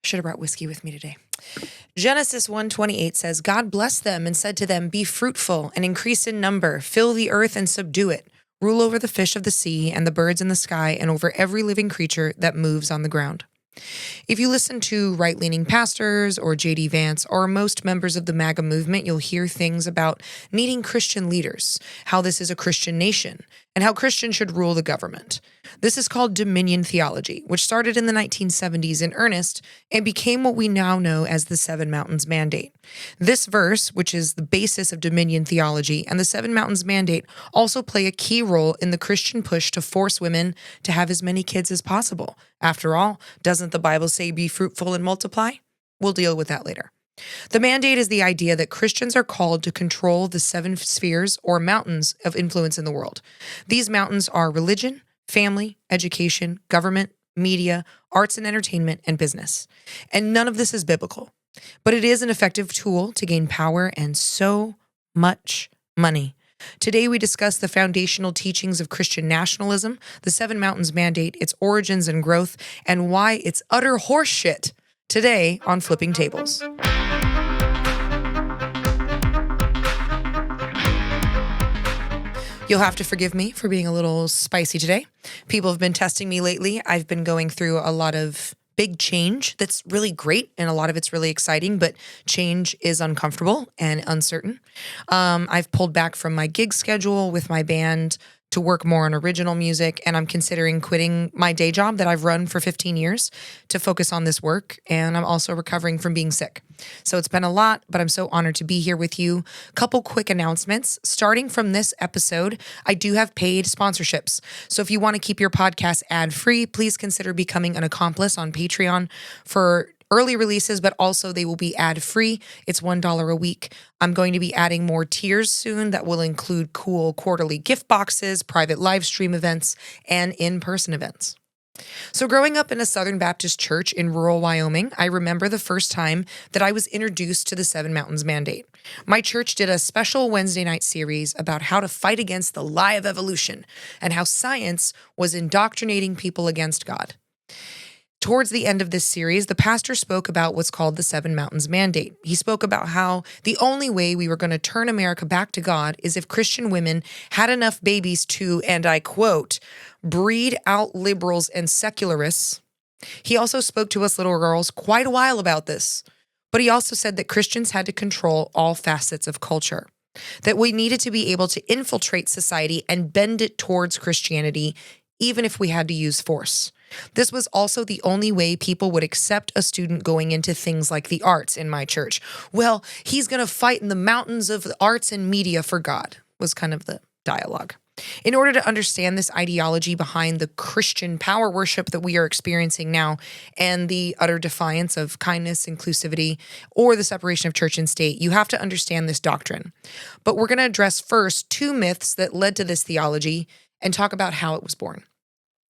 Should have brought whiskey with me today. Genesis 1:28 says, God blessed them and said to them, be fruitful and increase in number, fill the earth and subdue it, rule over the fish of the sea and the birds in the sky and over every living creature that moves on the ground. If you listen to right-leaning pastors or J.D. Vance or most members of the MAGA movement, you'll hear things about needing Christian leaders, how this is a Christian nation, and how Christians should rule the government. This is called Dominion Theology, which started in the 1970s in earnest and became what we now know as the Seven Mountains Mandate. This verse, which is the basis of Dominion Theology, and the Seven Mountains Mandate also play a key role in the Christian push to force women to have as many kids as possible. After all, doesn't the Bible say be fruitful and multiply? We'll deal with that later. The mandate is the idea that Christians are called to control the seven spheres or mountains of influence in the world. These mountains are religion, family, education, government, media, arts and entertainment, and business. And none of this is biblical, but it is an effective tool to gain power and so much money. Today, we discuss the foundational teachings of Christian nationalism, the Seven Mountains Mandate, its origins and growth, and why it's utter horseshit. Today on Flipping Tables. You'll have to forgive me for being a little spicy today. People have been testing me lately. I've been going through a lot of big change that's really great, and a lot of it's really exciting, but change is uncomfortable and uncertain. I've pulled back from my gig schedule with my band to work more on original music, and I'm considering quitting my day job that I've run for 15 years to focus on this work, and I'm also recovering from being sick. So it's been a lot, but I'm so honored to be here with you. Couple quick announcements. Starting from this episode, I do have paid sponsorships. So if you want to keep your podcast ad-free, please consider becoming an accomplice on Patreon for early releases, but also they will be ad-free. It's $1 a week. I'm going to be adding more tiers soon that will include cool quarterly gift boxes, private live stream events, and in-person events. So growing up in a Southern Baptist church in rural Wyoming, I remember the first time that I was introduced to the Seven Mountains Mandate. My church did a special Wednesday night series about how to fight against the lie of evolution and how science was indoctrinating people against God. Towards the end of this series, the pastor spoke about what's called the Seven Mountains Mandate. He spoke about how the only way we were going to turn America back to God is if Christian women had enough babies to, and I quote, breed out liberals and secularists. He also spoke to us little girls quite a while about this, but he also said that Christians had to control all facets of culture, that we needed to be able to infiltrate society and bend it towards Christianity, even if we had to use force. This was also the only way people would accept a student going into things like the arts in my church. Well, he's going to fight in the mountains of the arts and media for God, was kind of the dialogue. In order to understand this ideology behind the Christian power worship that we are experiencing now and the utter defiance of kindness, inclusivity, or the separation of church and state, you have to understand this doctrine. But we're going to address first two myths that led to this theology and talk about how it was born.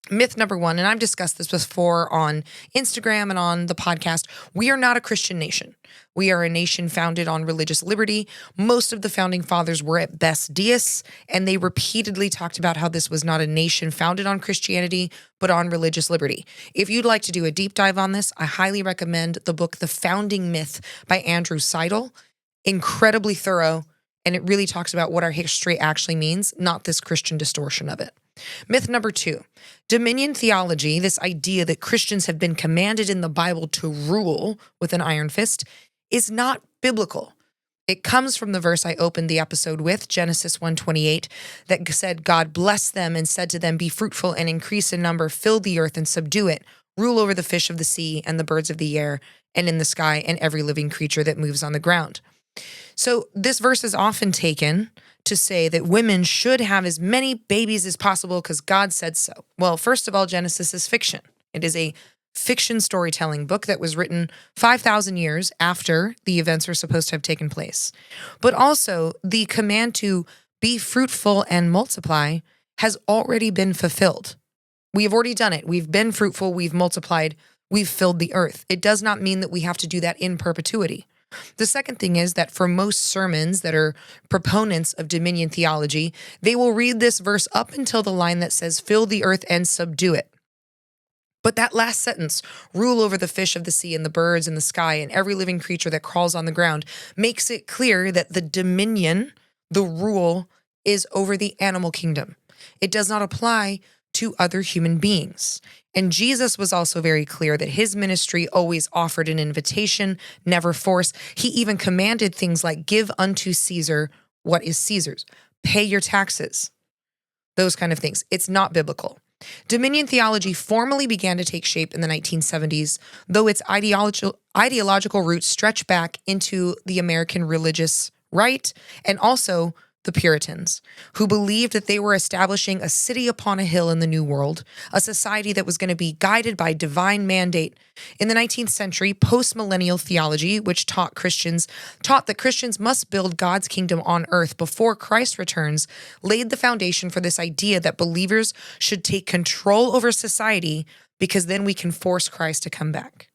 Myth number one, and I've discussed this before on Instagram and on the podcast, we are not a Christian nation. We are a nation founded on religious liberty. Most of the founding fathers were at best deists, and they repeatedly talked about how this was not a nation founded on Christianity, but on religious liberty. If you'd like to do a deep dive on this, I highly recommend the book, The Founding Myth by Andrew Seidel. Incredibly thorough, and it really talks about what our history actually means, not this Christian distortion of it. Myth number two, Dominion Theology, this idea that Christians have been commanded in the Bible to rule with an iron fist, is not biblical. It comes from the verse I opened the episode with, Genesis 1:28, that said, God blessed them and said to them, be fruitful and increase in number, fill the earth and subdue it, rule over the fish of the sea and the birds of the air and in the sky and every living creature that moves on the ground. So this verse is often taken to say that women should have as many babies as possible because God said so. Well, first of all, Genesis is fiction. It is a fiction storytelling book that was written 5,000 years after the events were supposed to have taken place. But also, the command to be fruitful and multiply has already been fulfilled. We have already done it. We've been fruitful, we've multiplied, we've filled the earth. It does not mean that we have to do that in perpetuity. The second thing is that for most sermons that are proponents of Dominion Theology, they will read this verse up until the line that says, fill the earth and subdue it. But that last sentence, rule over the fish of the sea and the birds in the sky and every living creature that crawls on the ground, makes it clear that the dominion, the rule, is over the animal kingdom. It does not apply to other human beings. And Jesus was also very clear that his ministry always offered an invitation, never force. He even commanded things like give unto Caesar what is Caesar's, pay your taxes, those kind of things. It's not biblical. Dominion theology formally began to take shape in the 1970s, though its ideological roots stretch back into the American religious right and also the Puritans, who believed that they were establishing a city upon a hill in the New World, a society that was going to be guided by divine mandate. In the 19th century, post-millennial theology, which taught that Christians must build God's kingdom on earth before Christ returns, laid the foundation for this idea that believers should take control over society because then we can force Christ to come back.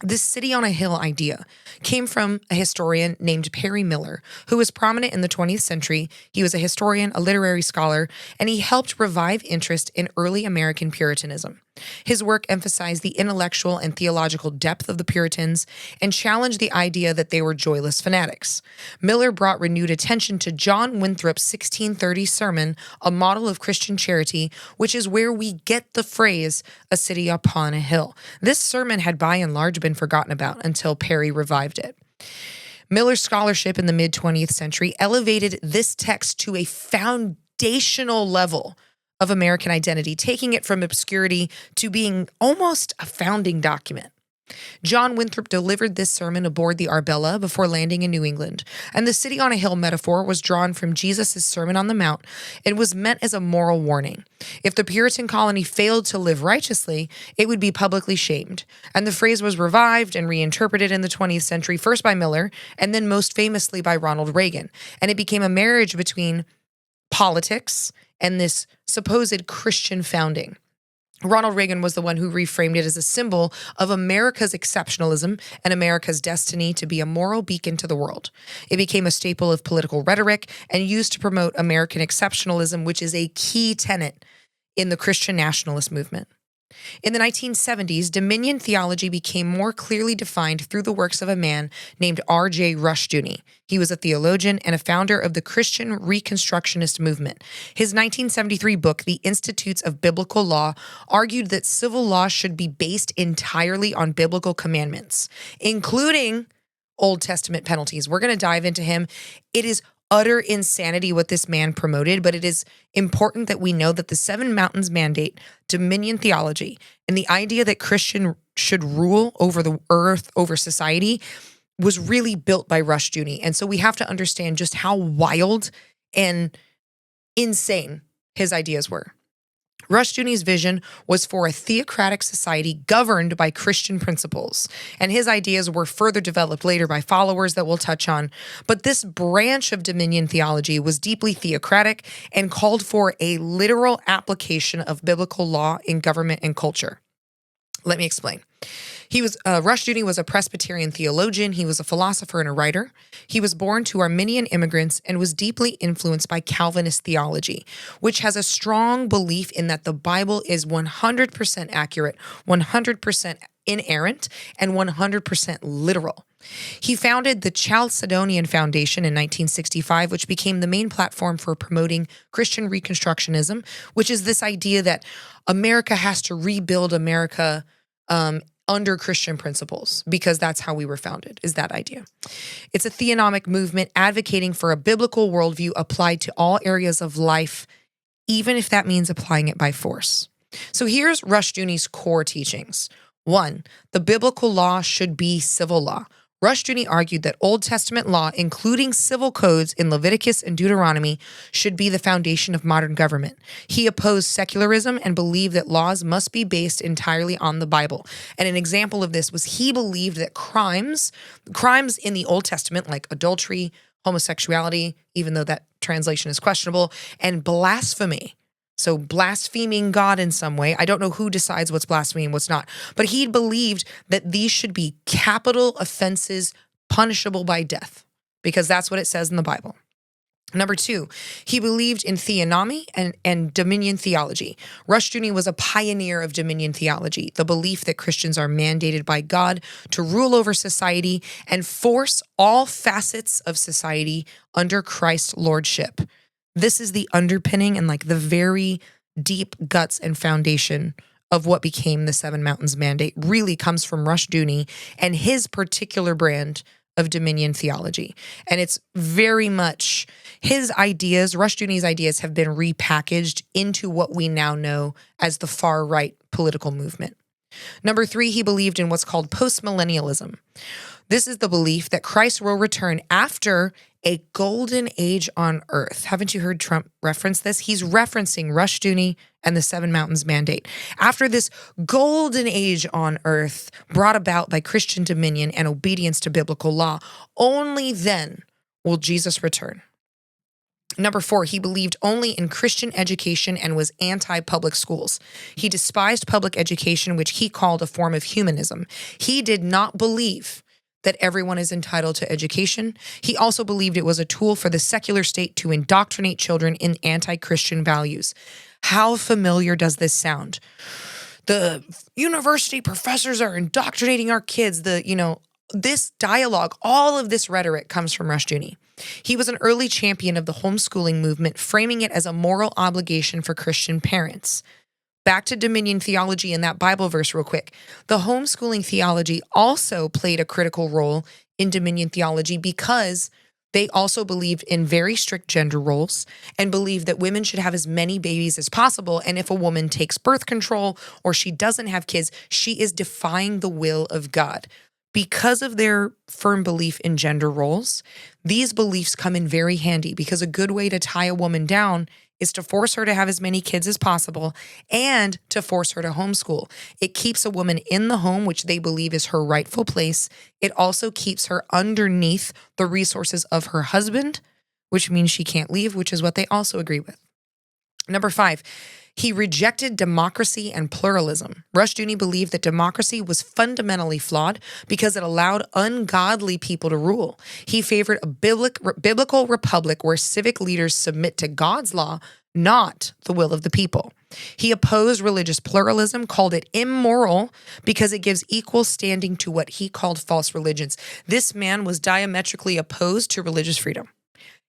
This city on a hill idea came from a historian named Perry Miller, who was prominent in the 20th century. He was a historian, a literary scholar, and he helped revive interest in early American Puritanism. His work emphasized the intellectual and theological depth of the Puritans and challenged the idea that they were joyless fanatics. Miller brought renewed attention to John Winthrop's 1630 sermon, A Model of Christian Charity, which is where we get the phrase, a city upon a hill. This sermon had by and large been forgotten about until Perry revived it. Miller's scholarship in the mid-20th century elevated this text to a foundational level of American identity, taking it from obscurity to being almost a founding document. John Winthrop delivered this sermon aboard the Arbella before landing in New England, and the city on a hill metaphor was drawn from Jesus' Sermon on the Mount and was meant as a moral warning. If the Puritan colony failed to live righteously, it would be publicly shamed, and the phrase was revived and reinterpreted in the 20th century, first by Miller, and then most famously by Ronald Reagan, and it became a marriage between politics and this supposed Christian founding. Ronald Reagan was the one who reframed it as a symbol of America's exceptionalism and America's destiny to be a moral beacon to the world. It became a staple of political rhetoric and used to promote American exceptionalism, which is a key tenet in the Christian nationalist movement. In the 1970s, Dominion theology became more clearly defined through the works of a man named R.J. Rushdoony. He was a theologian and a founder of the Christian Reconstructionist movement. His 1973 book, The Institutes of Biblical Law, argued that civil law should be based entirely on biblical commandments, including Old Testament penalties. We're going to dive into him. It is utter insanity what this man promoted, but it is important that we know that the Seven Mountains Mandate, Dominion theology, and the idea that Christian should rule over the earth, over society, was really built by Rushdoony. And so we have to understand just how wild and insane his ideas were. Rushdoony's vision was for a theocratic society governed by Christian principles, and his ideas were further developed later by followers that we'll touch on. But this branch of Dominion theology was deeply theocratic and called for a literal application of biblical law in government and culture. Let me explain. Rushdoony was a Presbyterian theologian. He was a philosopher and a writer. He was born to Arminian immigrants and was deeply influenced by Calvinist theology, which has a strong belief in that the Bible is 100% accurate, 100% inerrant, and 100% literal. He founded the Chalcedonian Foundation in 1965, which became the main platform for promoting Christian Reconstructionism, which is this idea that America has to rebuild America under Christian principles, because that's how we were founded, is that idea. It's a theonomic movement advocating for a biblical worldview applied to all areas of life, even if that means applying it by force. So here's Rushdoony's core teachings. 1, the biblical law should be civil law. Rushdoony argued that Old Testament law, including civil codes in Leviticus and Deuteronomy, should be the foundation of modern government. He opposed secularism and believed that laws must be based entirely on the Bible. And an example of this was he believed that crimes in the Old Testament, like adultery, homosexuality, even though that translation is questionable, and blasphemy, so blaspheming God in some way. I don't know who decides what's blasphemy and what's not, but he believed that these should be capital offenses punishable by death, because that's what it says in the Bible. Number two, he believed in theonomy and Dominion Theology. Rushdoony was a pioneer of Dominion Theology, the belief that Christians are mandated by God to rule over society and force all facets of society under Christ's lordship. This is the underpinning and like the very deep guts and foundation of what became the Seven Mountains Mandate really comes from Rushdoony and his particular brand of Dominion Theology. And it's very much his ideas, Rushdoony's ideas, have been repackaged into what we now know as the far right political movement. Number three, he believed in what's called postmillennialism. This is the belief that Christ will return after a golden age on earth. Haven't you heard Trump reference this? He's referencing Rushdoony and the Seven Mountains Mandate. After this golden age on earth brought about by Christian dominion and obedience to biblical law, only then will Jesus return. Number four, he believed only in Christian education and was anti-public schools. He despised public education, which he called a form of humanism. He did not believe that everyone is entitled to education. He also believed it was a tool for the secular state to indoctrinate children in anti-Christian values. How familiar does this sound? The university professors are indoctrinating our kids. This dialogue, all of this rhetoric comes from Rushdoony. He was an early champion of the homeschooling movement, framing it as a moral obligation for Christian parents. Back to Dominion Theology and that Bible verse real quick. The homeschooling theology also played a critical role in Dominion Theology because they also believed in very strict gender roles and believed that women should have as many babies as possible. And if a woman takes birth control or she doesn't have kids, she is defying the will of God. Because of their firm belief in gender roles, these beliefs come in very handy because a good way to tie a woman down is to force her to have as many kids as possible and to force her to homeschool. It keeps a woman in the home, which they believe is her rightful place. It also keeps her underneath the resources of her husband, which means she can't leave, which is what they also agree with. Number five, he rejected democracy and pluralism. Rushdoony believed that democracy was fundamentally flawed because it allowed ungodly people to rule. He favored a biblical republic where civic leaders submit to God's law, not the will of the people. He opposed religious pluralism, called it immoral because it gives equal standing to what he called false religions. This man was diametrically opposed to religious freedom.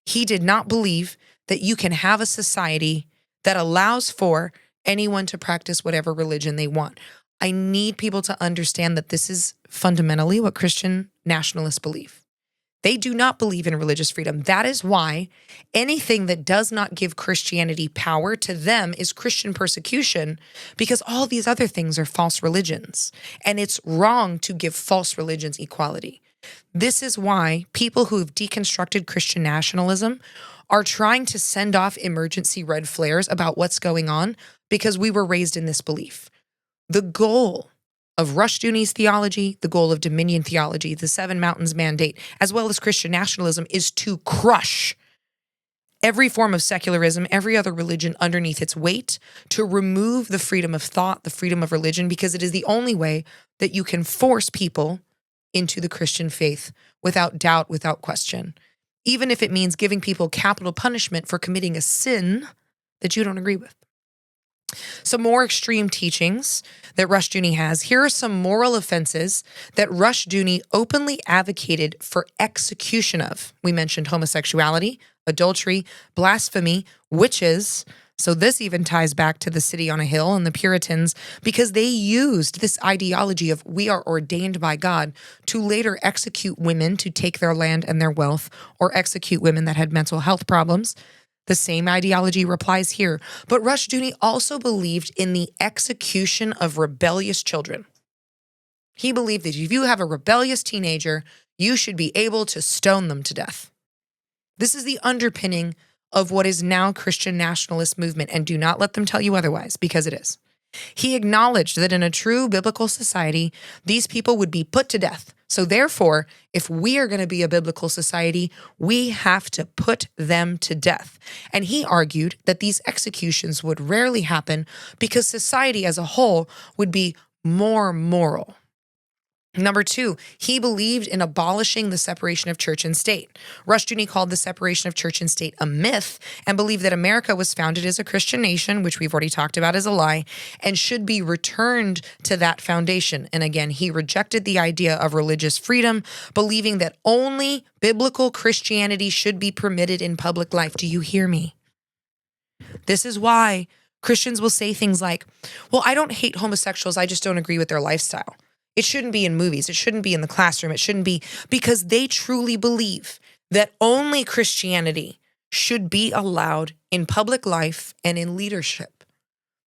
He did not believe that you can have a society that allows for anyone to practice whatever religion they want. I need people to understand that this is fundamentally what Christian nationalists believe. They do not believe in religious freedom. That is why anything that does not give Christianity power to them is Christian persecution, because all these other things are false religions. And it's wrong to give false religions equality. This is why people who have deconstructed Christian nationalism are trying to send off emergency red flares about what's going on because we were raised in this belief. The goal of Rushdoony's theology, the goal of Dominion Theology, the Seven Mountains Mandate, as well as Christian nationalism, is to crush every form of secularism, every other religion underneath its weight, to remove the freedom of thought, the freedom of religion, because it is the only way that you can force people into the Christian faith without doubt, without question. Even if it means giving people capital punishment for committing a sin that you don't agree with. Some more extreme teachings that Rushdoony has. Here are some moral offenses that Rushdoony openly advocated for execution of. We mentioned homosexuality, adultery, blasphemy, witches. So this even ties back to the City on a Hill and the Puritans because they used this ideology of we are ordained by God to later execute women to take their land and their wealth or execute women that had mental health problems. The same ideology applies here. But Rushdoony also believed in the execution of rebellious children. He believed that if you have a rebellious teenager, you should be able to stone them to death. This is the underpinning of what is now Christian nationalist movement, and do not let them tell you otherwise, because it is. He acknowledged that in a true biblical society, these people would be put to death. So therefore, if we are going to be a biblical society, we have to put them to death. And he argued that these executions would rarely happen because society as a whole would be more moral. Number two, he believed in abolishing the separation of church and state. Rushdoony called the separation of church and state a myth and believed that America was founded as a Christian nation, which we've already talked about as a lie, and should be returned to that foundation. And again, he rejected the idea of religious freedom, believing that only biblical Christianity should be permitted in public life. Do you hear me? This is why Christians will say things like, well, I don't hate homosexuals, I just don't agree with their lifestyle. It shouldn't be in movies. It shouldn't be in the classroom. It shouldn't be, because they truly believe that only Christianity should be allowed in public life and in leadership.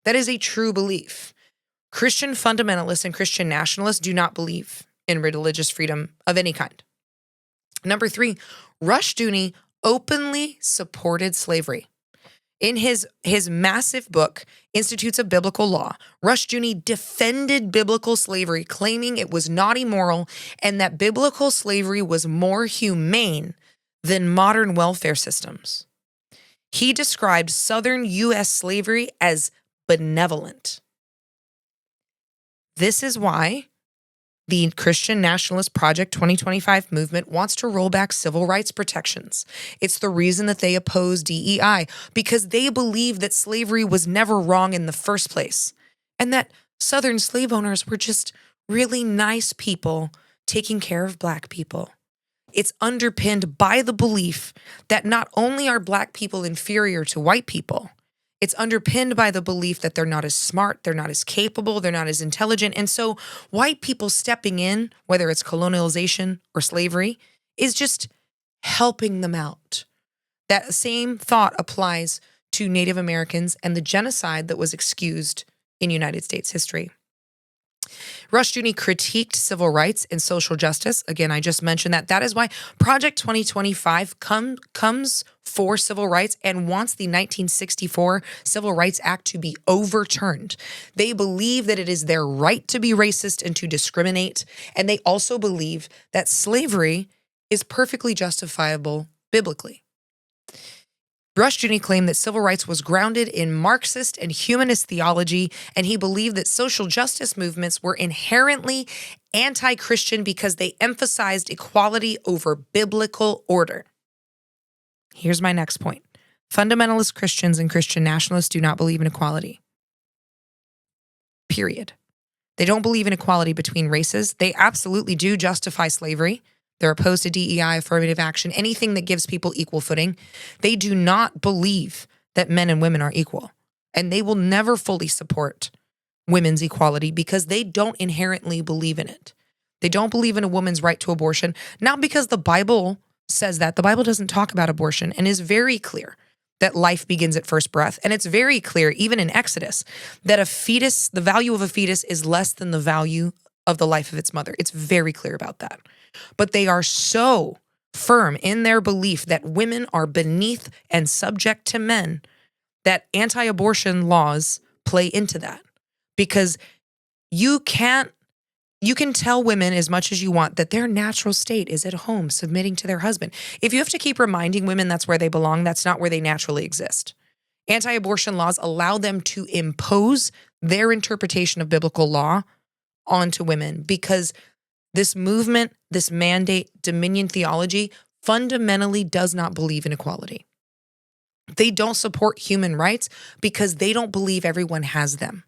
That is a true belief. Christian fundamentalists and Christian nationalists do not believe in religious freedom of any kind. Number three, Rushdoony openly supported slavery. In his massive book, Institutes of Biblical Law, Rushdoony defended biblical slavery, claiming it was not immoral and that biblical slavery was more humane than modern welfare systems. He described Southern U.S. slavery as benevolent. This is why the Christian Nationalist Project 2025 movement wants to roll back civil rights protections. It's the reason that they oppose DEI, because they believe that slavery was never wrong in the first place, and that Southern slave owners were just really nice people taking care of Black people. It's underpinned by the belief that not only are Black people inferior to white people, it's underpinned by the belief that they're not as smart, they're not as capable, they're not as intelligent. And so white people stepping in, whether it's colonialization or slavery, is just helping them out. That same thought applies to Native Americans and the genocide that was excused in United States history. Rushdoony critiqued civil rights and social justice. Again, I just mentioned that. That is why Project 2025 comes for civil rights and wants the 1964 Civil Rights Act to be overturned. They believe that it is their right to be racist and to discriminate. And they also believe that slavery is perfectly justifiable biblically. Rushdoony claimed that civil rights was grounded in Marxist and humanist theology, and he believed that social justice movements were inherently anti-Christian because they emphasized equality over biblical order. Here's my next point. Fundamentalist Christians and Christian nationalists do not believe in equality. Period. They don't believe in equality between races. They absolutely do justify slavery. They're opposed to DEI, affirmative action, anything that gives people equal footing. They do not believe that men and women are equal. And they will never fully support women's equality because they don't inherently believe in it. They don't believe in a woman's right to abortion, not because the Bible says that. The Bible doesn't talk about abortion and is very clear that life begins at first breath. And it's very clear, even in Exodus, that a fetus, the value of a fetus is less than the value of the life of its mother. It's very clear about that. But they are so firm in their belief that women are beneath and subject to men that anti-abortion laws play into that. Because you can tell women as much as you want that their natural state is at home submitting to their husband. If you have to keep reminding women that's where they belong, that's not where they naturally exist. Anti-abortion laws allow them to impose their interpretation of biblical law onto women because this movement, this mandate, Dominion Theology, fundamentally does not believe in equality. They don't support human rights because they don't believe everyone has them.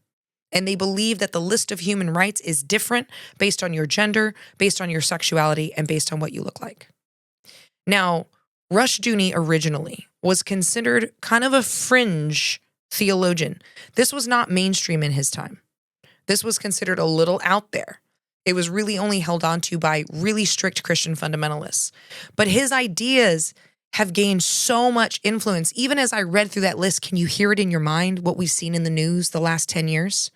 And they believe that the list of human rights is different based on your gender, based on your sexuality, and based on what you look like. Now, Rushdoony originally was considered kind of a fringe theologian. This was not mainstream in his time. This was considered a little out there. It was really only held on to by really strict Christian fundamentalists. But his ideas have gained so much influence. Even as I read through that list, can you hear it in your mind, what we've seen in the news the last 10 years?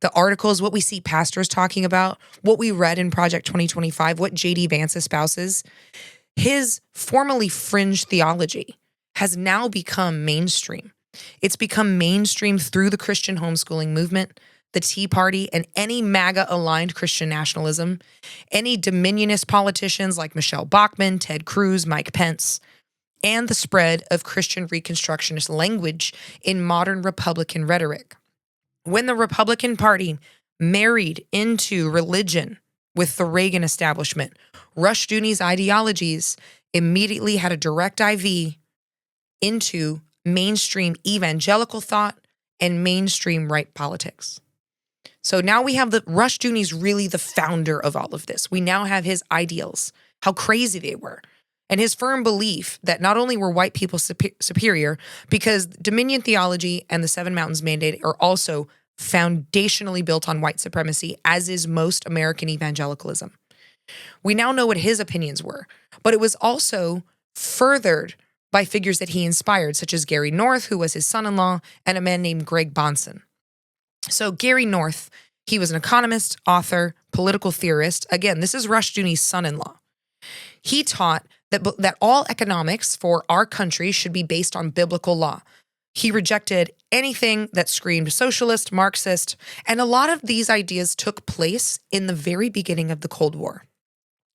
The articles, what we see pastors talking about, what we read in Project 2025, what J.D. Vance espouses. His formerly fringe theology has now become mainstream. It's become mainstream through the Christian homeschooling movement, the Tea Party, and any MAGA-aligned Christian nationalism, any Dominionist politicians like Michelle Bachmann, Ted Cruz, Mike Pence, and the spread of Christian Reconstructionist language in modern Republican rhetoric. When the Republican Party married into religion with the Reagan establishment. Rushdoony's ideologies immediately had a direct IV into mainstream evangelical thought and mainstream right politics. So now we have Rushdoony's really the founder of all of this. We now have his ideals, how crazy they were, and his firm belief that not only were white people superior, because Dominion Theology and the Seven Mountains Mandate are also foundationally built on white supremacy, as is most American evangelicalism. We now know what his opinions were, but it was also furthered by figures that he inspired, such as Gary North, who was his son-in-law, and a man named Greg Bonson. So Gary North, he was an economist, author, political theorist. Again, this is Rushdoony's son-in-law. He taught that all economics for our country should be based on biblical law. He rejected anything that screamed socialist, Marxist, and a lot of these ideas took place in the very beginning of the Cold War.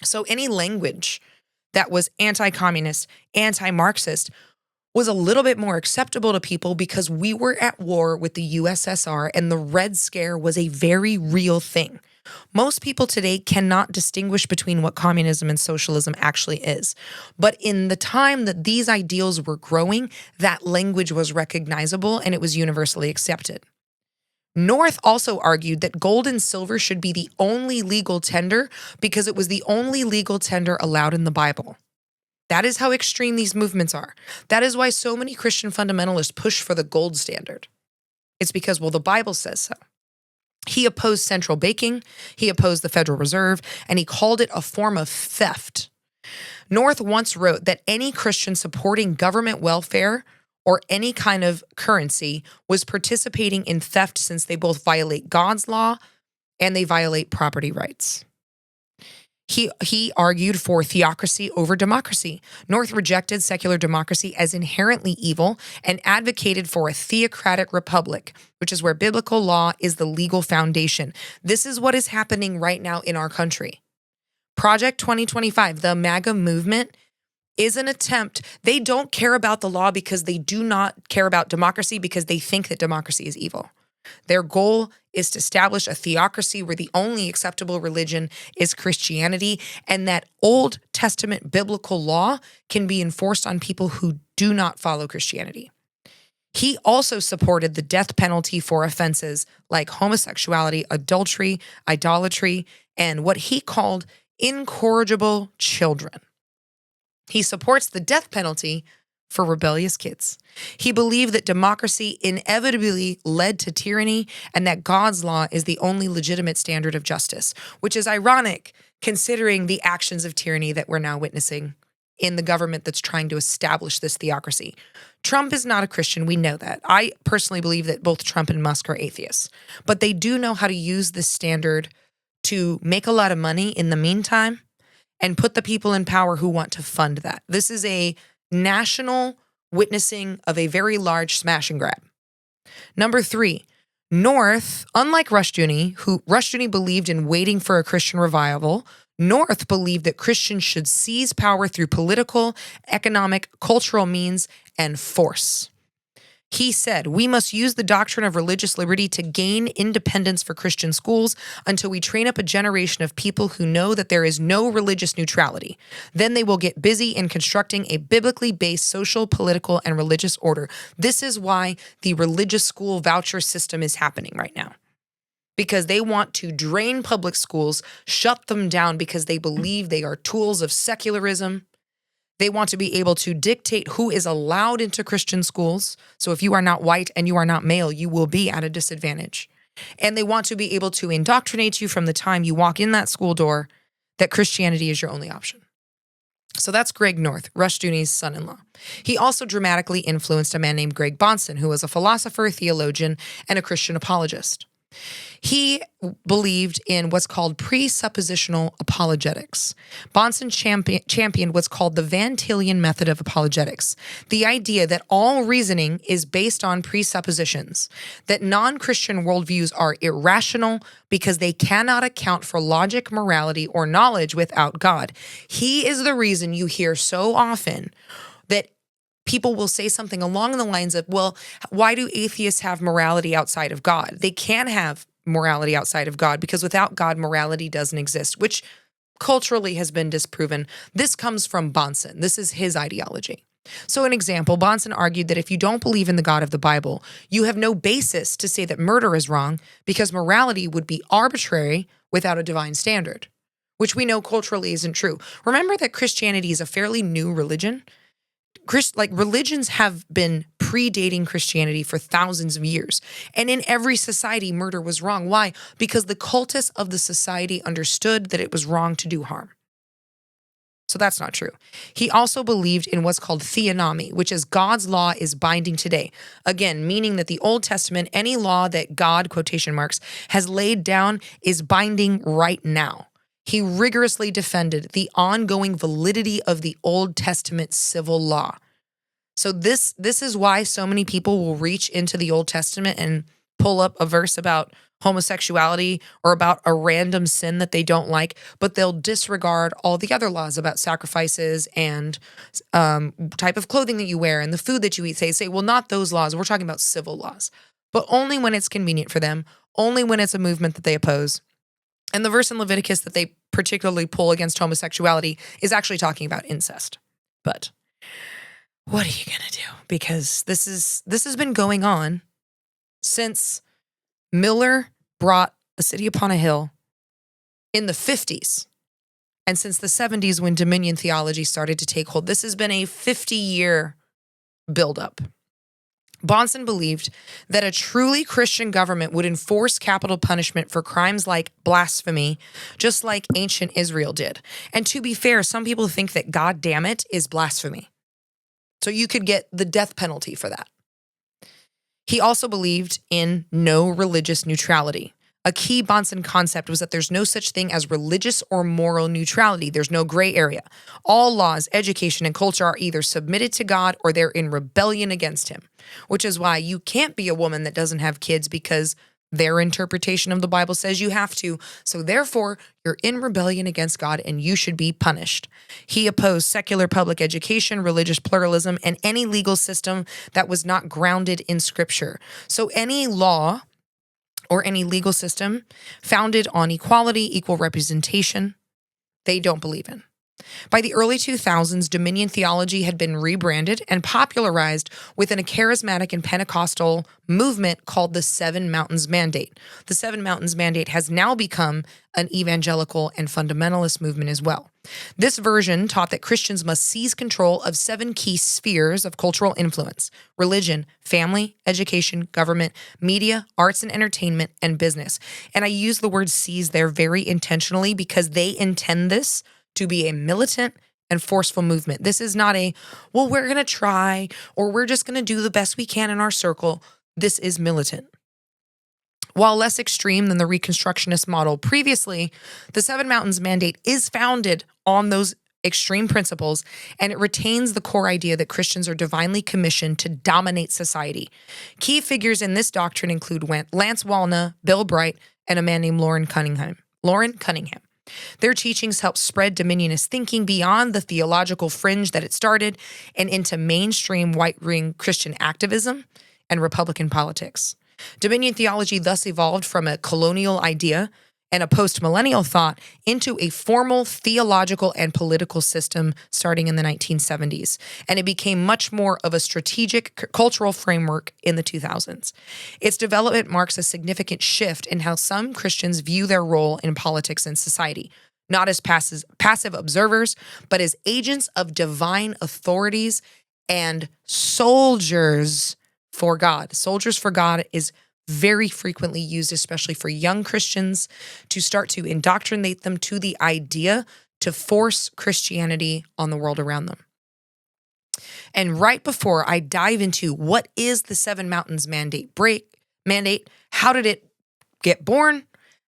So any language that was anti-communist, anti-Marxist was a little bit more acceptable to people because we were at war with the USSR and the Red Scare was a very real thing. Most people today cannot distinguish between what communism and socialism actually is. But in the time that these ideals were growing, that language was recognizable and it was universally accepted. North also argued that gold and silver should be the only legal tender because it was the only legal tender allowed in the Bible. That is how extreme these movements are. That is why so many Christian fundamentalists push for the gold standard. It's because, well, the Bible says so. He opposed central banking, he opposed the Federal Reserve, and he called it a form of theft. North once wrote that any Christian supporting government welfare or any kind of currency was participating in theft since they both violate God's law and they violate property rights. He argued for theocracy over democracy. North rejected secular democracy as inherently evil and advocated for a theocratic republic, which is where biblical law is the legal foundation. This is what is happening right now in our country. Project 2025, the MAGA movement, is an attempt. They don't care about the law because they do not care about democracy because they think that democracy is evil. Their goal is to establish a theocracy where the only acceptable religion is Christianity, and that Old Testament biblical law can be enforced on people who do not follow Christianity. He also supported the death penalty for offenses like homosexuality, adultery, idolatry, and what he called incorrigible children. He supports the death penalty for rebellious kids. He believed that democracy inevitably led to tyranny and that God's law is the only legitimate standard of justice, which is ironic considering the actions of tyranny that we're now witnessing in the government that's trying to establish this theocracy. Trump is not a Christian. We know that. I personally believe that both Trump and Musk are atheists, but they do know how to use this standard to make a lot of money in the meantime and put the people in power who want to fund that. This is a national witnessing of a very large smash and grab. Number 3, North, unlike Rushdoony believed in waiting for a Christian revival, North believed that Christians should seize power through political, economic, cultural means and force. He said, we must use the doctrine of religious liberty to gain independence for Christian schools until we train up a generation of people who know that there is no religious neutrality. Then they will get busy in constructing a biblically based social, political, and religious order. This is why the religious school voucher system is happening right now. Because they want to drain public schools, shut them down because they believe they are tools of secularism. They want to be able to dictate who is allowed into Christian schools. So if you are not white and you are not male, you will be at a disadvantage. And they want to be able to indoctrinate you from the time you walk in that school door that Christianity is your only option. So that's Greg North, Rushdoony's son-in-law. He also dramatically influenced a man named Greg Bonson, who was a philosopher, theologian, and a Christian apologist. He believed in what's called presuppositional apologetics. Bonson championed what's called the Van Tillian method of apologetics, the idea that all reasoning is based on presuppositions, that non-Christian worldviews are irrational because they cannot account for logic, morality, or knowledge without God. He is the reason you hear so often that people will say something along the lines of, well, why do atheists have morality outside of God? They can have morality outside of God, because without God, morality doesn't exist, which culturally has been disproven. This comes from Bonson. This is his ideology. So an example, Bonson argued that if you don't believe in the God of the Bible, you have no basis to say that murder is wrong because morality would be arbitrary without a divine standard, which we know culturally isn't true. Remember that Christianity is a fairly new religion. Religions have been predating Christianity for thousands of years. And in every society, murder was wrong. Why? Because the cultists of the society understood that it was wrong to do harm. So that's not true. He also believed in what's called theonomy, which is God's law is binding today. Again, meaning that the Old Testament, any law that God, quotation marks, has laid down is binding right now. He rigorously defended the ongoing validity of the Old Testament civil law. So this is why so many people will reach into the Old Testament and pull up a verse about homosexuality or about a random sin that they don't like, but they'll disregard all the other laws about sacrifices and type of clothing that you wear and the food that you eat. Say, well, not those laws. We're talking about civil laws, but only when it's convenient for them, only when it's a movement that they oppose. And the verse in Leviticus that they particularly pull against homosexuality is actually talking about incest. But what are you going to do? Because this has been going on since Miller brought A City Upon a Hill in the 50s. And since the 70s when Dominion Theology started to take hold, this has been a 50-year buildup. Bonson believed that a truly Christian government would enforce capital punishment for crimes like blasphemy, just like ancient Israel did. And to be fair, some people think that God damn it is blasphemy. So you could get the death penalty for that. He also believed in no religious neutrality. A key Bonson concept was that there's no such thing as religious or moral neutrality. There's no gray area. All laws, education, and culture are either submitted to God or they're in rebellion against him, which is why you can't be a woman that doesn't have kids because their interpretation of the Bible says you have to. So therefore, you're in rebellion against God and you should be punished. He opposed secular public education, religious pluralism, and any legal system that was not grounded in Scripture. So any law or any legal system founded on equality, equal representation, they don't believe in. By the early 2000s, Dominion Theology had been rebranded and popularized within a charismatic and Pentecostal movement called the Seven Mountains Mandate. The Seven Mountains Mandate has now become an evangelical and fundamentalist movement as well. This version taught that Christians must seize control of 7 key spheres of cultural influence: religion, family, education, government, media, arts and entertainment, and business. And I use the word seize there very intentionally because they intend this to be a militant and forceful movement. This is not a, well, we're going to try, or we're just going to do the best we can in our circle. This is militant. While less extreme than the Reconstructionist model previously, the Seven Mountains Mandate is founded on those extreme principles, and it retains the core idea that Christians are divinely commissioned to dominate society. Key figures in this doctrine include Lance Wallnau, Bill Bright, and a man named Lauren Cunningham. Their teachings help spread Dominionist thinking beyond the theological fringe that it started and into mainstream white-ring Christian activism and Republican politics. Dominion theology thus evolved from a colonial idea and a post-millennial thought into a formal theological and political system starting in the 1970s, and it became much more of a strategic cultural framework in the 2000s. Its development marks a significant shift in how some Christians view their role in politics and society, not as passive observers, but as agents of divine authorities and soldiers for God. Soldiers for God is very frequently used, especially for young Christians, to start to indoctrinate them to the idea to force Christianity on the world around them. And right before I dive into what is the Seven Mountains Mandate, how did it get born?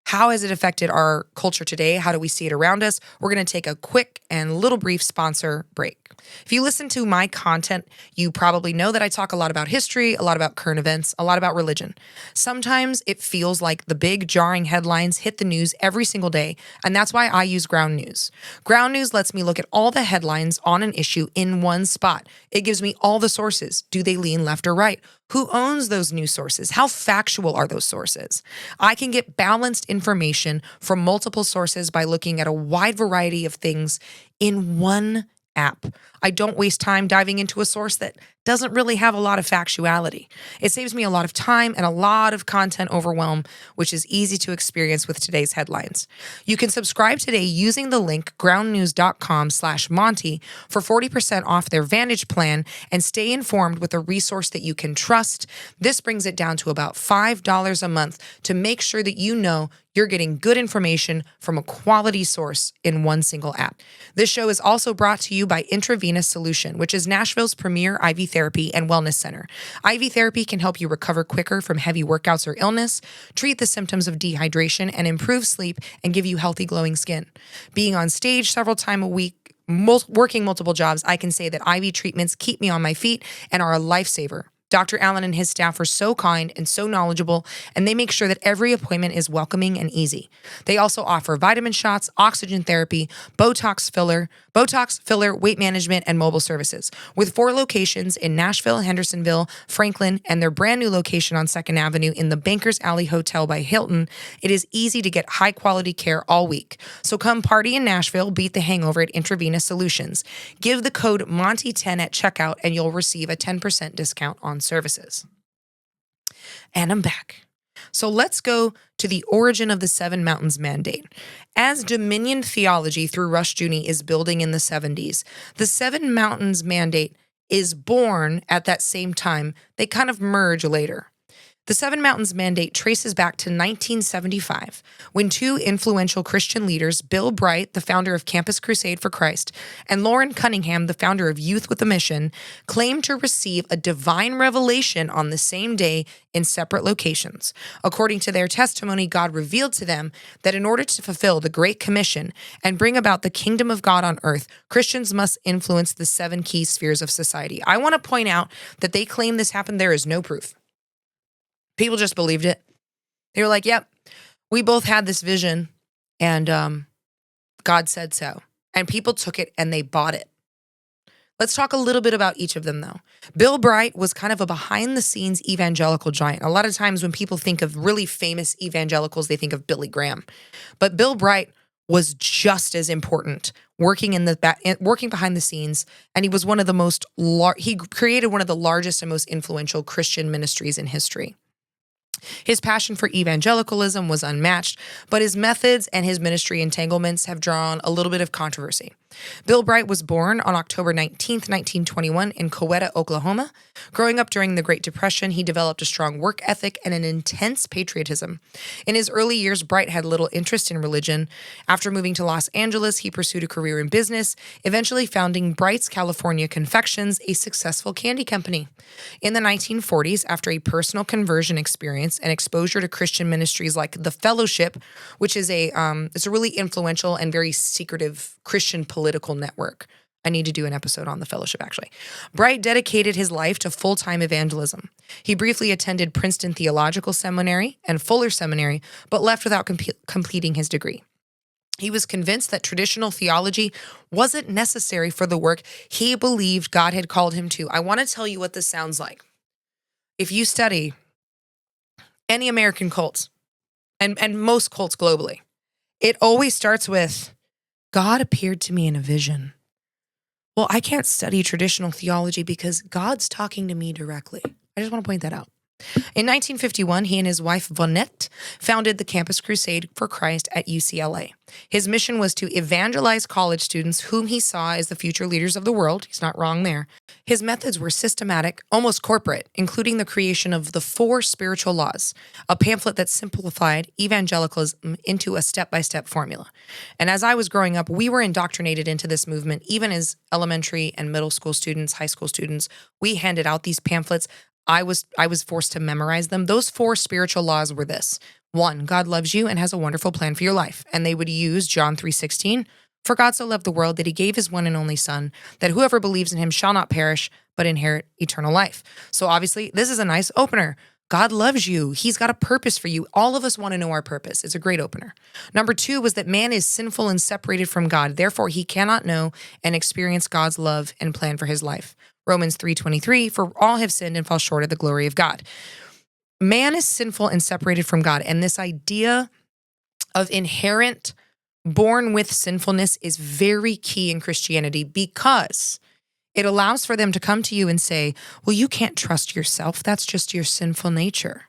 How has it affected our culture today? How do we see it around us? We're going to take a quick and little brief sponsor break. If you listen to my content, you probably know that I talk a lot about history, a lot about current events, a lot about religion. Sometimes it feels like the big jarring headlines hit the news every single day, and that's why I use Ground News. Ground News lets me look at all the headlines on an issue in one spot. It gives me all the sources. Do they lean left or right? Who owns those news sources? How factual are those sources? I can get balanced information from multiple sources by looking at a wide variety of things in one app. I don't waste time diving into a source that doesn't really have a lot of factuality. It saves me a lot of time and a lot of content overwhelm, which is easy to experience with today's headlines. You can subscribe today using the link groundnews.com/Monty for 40% off their Vantage plan and stay informed with a resource that you can trust. This brings it down to about $5 a month to make sure that you know you're getting good information from a quality source in one single app. This show is also brought to you by Intravenous Solution, which is Nashville's premier IV therapy and wellness center. IV therapy can help you recover quicker from heavy workouts or illness, treat the symptoms of dehydration, and improve sleep and give you healthy, glowing skin. Being on stage several times a week, working multiple jobs, I can say that IV treatments keep me on my feet and are a lifesaver. Dr. Allen and his staff are so kind and so knowledgeable, and they make sure that every appointment is welcoming and easy. They also offer vitamin shots, oxygen therapy, Botox filler, weight management, and mobile services. With 4 locations in Nashville, Hendersonville, Franklin, and their brand new location on 2nd Avenue in the Bankers Alley Hotel by Hilton, it is easy to get high-quality care all week. So come party in Nashville, beat the hangover at Intravenous Solutions. Give the code Monty10 at checkout, and you'll receive a 10% discount on services. And I'm back. So let's go to the origin of the Seven Mountains Mandate. As Dominion Theology through Rushdoony is building in the 70s, the Seven Mountains Mandate is born at that same time. They kind of merge later. The Seven Mountains Mandate traces back to 1975, when 2 influential Christian leaders, Bill Bright, the founder of Campus Crusade for Christ, and Lauren Cunningham, the founder of Youth with a Mission, claimed to receive a divine revelation on the same day in separate locations. According to their testimony, God revealed to them that in order to fulfill the Great Commission and bring about the kingdom of God on earth, Christians must influence the 7 key spheres of society. I want to point out that they claim this happened. There is no proof. People just believed it. They were like, yep, we both had this vision and God said so. And people took it and they bought it. Let's talk a little bit about each of them, though. Bill Bright was kind of a behind-the-scenes evangelical giant. A lot of times when people think of really famous evangelicals, they think of Billy Graham. But Bill Bright was just as important, working behind the scenes, and he was one of the he created one of the largest and most influential Christian ministries in history. His passion for evangelicalism was unmatched, but his methods and his ministry entanglements have drawn a little bit of controversy. Bill Bright was born on October 19th, 1921 in Coweta, Oklahoma. Growing up during the Great Depression, he developed a strong work ethic and an intense patriotism. In his early years, Bright had little interest in religion. After moving to Los Angeles, he pursued a career in business, eventually founding Bright's California Confections, a successful candy company. In the 1940s, after a personal conversion experience and exposure to Christian ministries like the Fellowship, which is it's a really influential and very secretive Christian political network. I need to do an episode on the Fellowship, actually. Bright dedicated his life to full-time evangelism. He briefly attended Princeton Theological Seminary and Fuller Seminary, but left without completing his degree. He was convinced that traditional theology wasn't necessary for the work he believed God had called him to. I want to tell you what this sounds like. If you study any American cults, and most cults globally, it always starts with, God appeared to me in a vision. Well, I can't study traditional theology because God's talking to me directly. I just want to point that out. In 1951, he and his wife, Vonette, founded the Campus Crusade for Christ at UCLA. His mission was to evangelize college students whom he saw as the future leaders of the world. He's not wrong there. His methods were systematic, almost corporate, including the creation of the 4 Spiritual Laws, a pamphlet that simplified evangelicalism into a step-by-step formula. And as I was growing up, we were indoctrinated into this movement, even as elementary and middle school students, high school students. We handed out these pamphlets. I was forced to memorize them. Those 4 spiritual laws were this. 1, God loves you and has a wonderful plan for your life. And they would use John 3:16. For God so loved the world that he gave his one and only son, that whoever believes in him shall not perish, but inherit eternal life. So obviously, this is a nice opener. God loves you. He's got a purpose for you. All of us want to know our purpose. It's a great opener. Number 2 was that man is sinful and separated from God. Therefore, he cannot know and experience God's love and plan for his life. Romans 3:23, for all have sinned and fall short of the glory of God. Man is sinful and separated from God. And this idea of inherent, born with sinfulness is very key in Christianity because it allows for them to come to you and say, well, you can't trust yourself. That's just your sinful nature.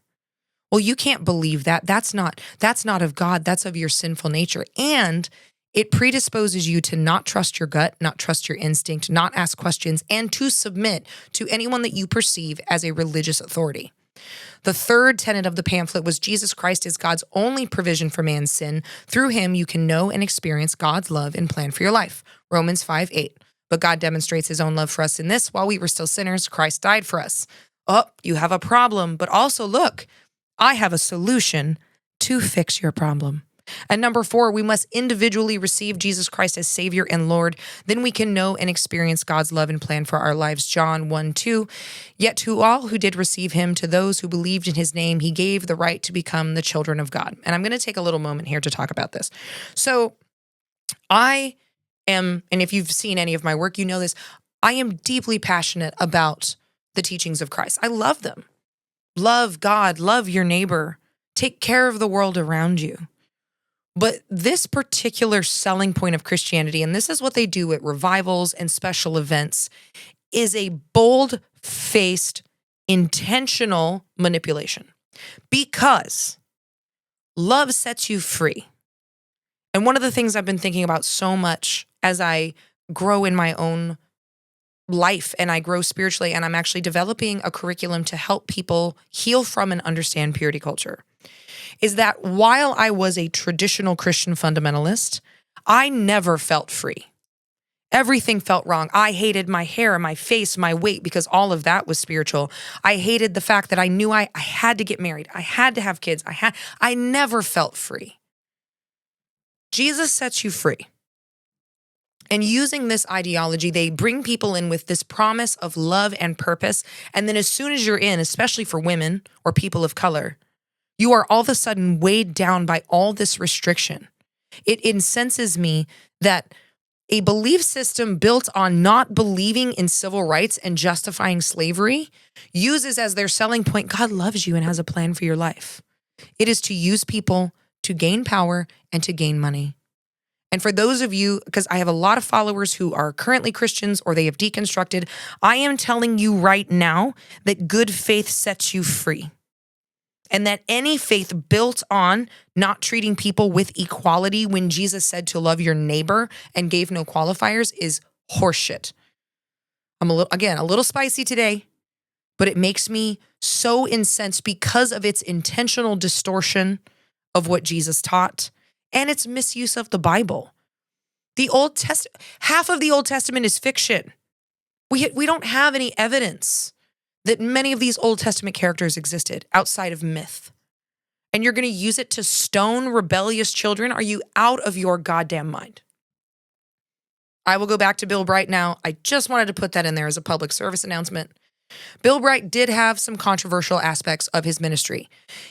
Well, you can't believe that. That's not of God. That's of your sinful nature. And it predisposes you to not trust your gut, not trust your instinct, not ask questions, and to submit to anyone that you perceive as a religious authority. The third tenet of the pamphlet was Jesus Christ is God's only provision for man's sin. Through him, you can know and experience God's love and plan for your life. Romans 5:8. But God demonstrates his own love for us in this: while we were still sinners, Christ died for us. Oh, you have a problem, but also look, I have a solution to fix your problem. And number 4, we must individually receive Jesus Christ as Savior and Lord. Then we can know and experience God's love and plan for our lives. John 1:2. Yet to all who did receive him, to those who believed in his name, he gave the right to become the children of God. And I'm going to take a little moment here to talk about this. So I am, and if you've seen any of my work, you know this, I am deeply passionate about the teachings of Christ. I love them. Love God, love your neighbor, take care of the world around you. But this particular selling point of Christianity, and this is what they do at revivals and special events, is a bold-faced, intentional manipulation. Because love sets you free. And one of the things I've been thinking about so much as I grow in my own life and I grow spiritually, and I'm actually developing a curriculum to help people heal from and understand purity culture, is that while I was a traditional Christian fundamentalist, I never felt free. Everything felt wrong. I hated my hair, my face, my weight, because all of that was spiritual. I hated the fact that I knew I had to get married. I had to have kids. I never felt free. Jesus sets you free. And using this ideology, they bring people in with this promise of love and purpose. And then as soon as you're in, especially for women or people of color, you are all of a sudden weighed down by all this restriction. It incenses me that a belief system built on not believing in civil rights and justifying slavery uses as their selling point, God loves you and has a plan for your life. It is to use people to gain power and to gain money. And for those of you, because I have a lot of followers who are currently Christians or they have deconstructed, I am telling you right now that good faith sets you free. And that any faith built on not treating people with equality when Jesus said to love your neighbor and gave no qualifiers is horseshit. I'm a little spicy today, but it makes me so incensed because of its intentional distortion of what Jesus taught and its misuse of the Bible. Half of the Old Testament is fiction. We don't have any evidence that many of these Old Testament characters existed outside of myth. And you're going to use it to stone rebellious children? Are you out of your goddamn mind? I will go back to Bill Bright now. I just wanted to put that in there as a public service announcement. Bill Bright did have some controversial aspects of his ministry.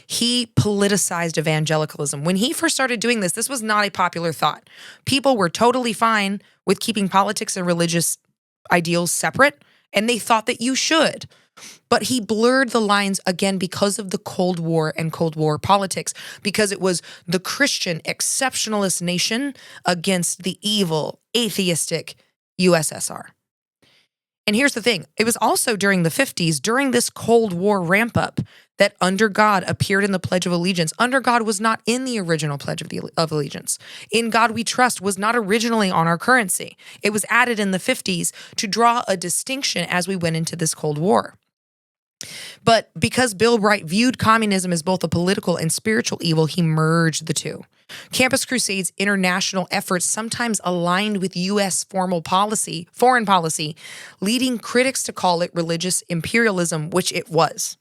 He politicized evangelicalism. When he first started doing this, this was not a popular thought. People were totally fine with keeping politics and religious ideals separate, and they thought that you should. But he blurred the lines again because of the Cold War and Cold War politics, because it was the Christian exceptionalist nation against the evil, atheistic USSR. And here's the thing. It was also during the 50s, during this Cold War ramp up, that under God appeared in the Pledge of Allegiance. Under God was not in the original Pledge of Allegiance. In God we trust was not originally on our currency. It was added in the 50s to draw a distinction as we went into this Cold War. But because Bill Bright viewed communism as both a political and spiritual evil, he merged the two. Campus Crusade's international efforts sometimes aligned with U.S. foreign policy, leading critics to call it religious imperialism, which it was.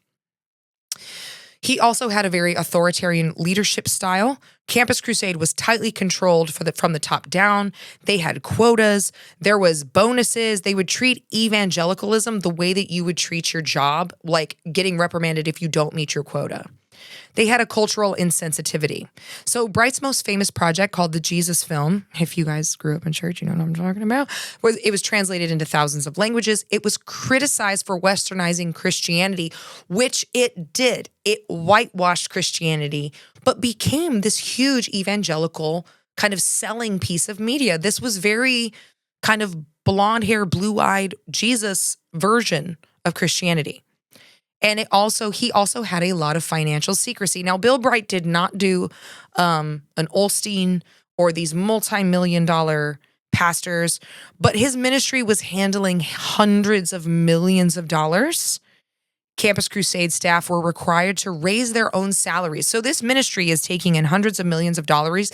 He also had a very authoritarian leadership style. Campus Crusade was tightly controlled from the top down. They had quotas. There was bonuses. They would treat evangelicalism the way that you would treat your job, like getting reprimanded if you don't meet your quota. They had a cultural insensitivity. So Bright's most famous project, called the Jesus Film, if you guys grew up in church, you know what I'm talking about, it was translated into thousands of languages. It was criticized for westernizing Christianity, which it did. It whitewashed Christianity, but became this huge evangelical kind of selling piece of media. This was very kind of blonde hair, blue-eyed Jesus version of Christianity. And he also had a lot of financial secrecy. Now, Bill Bright did not do an Olstein or these multi-million-dollar pastors, but his ministry was handling hundreds of millions of dollars. Campus Crusade staff were required to raise their own salaries. So this ministry is taking in hundreds of millions of dollars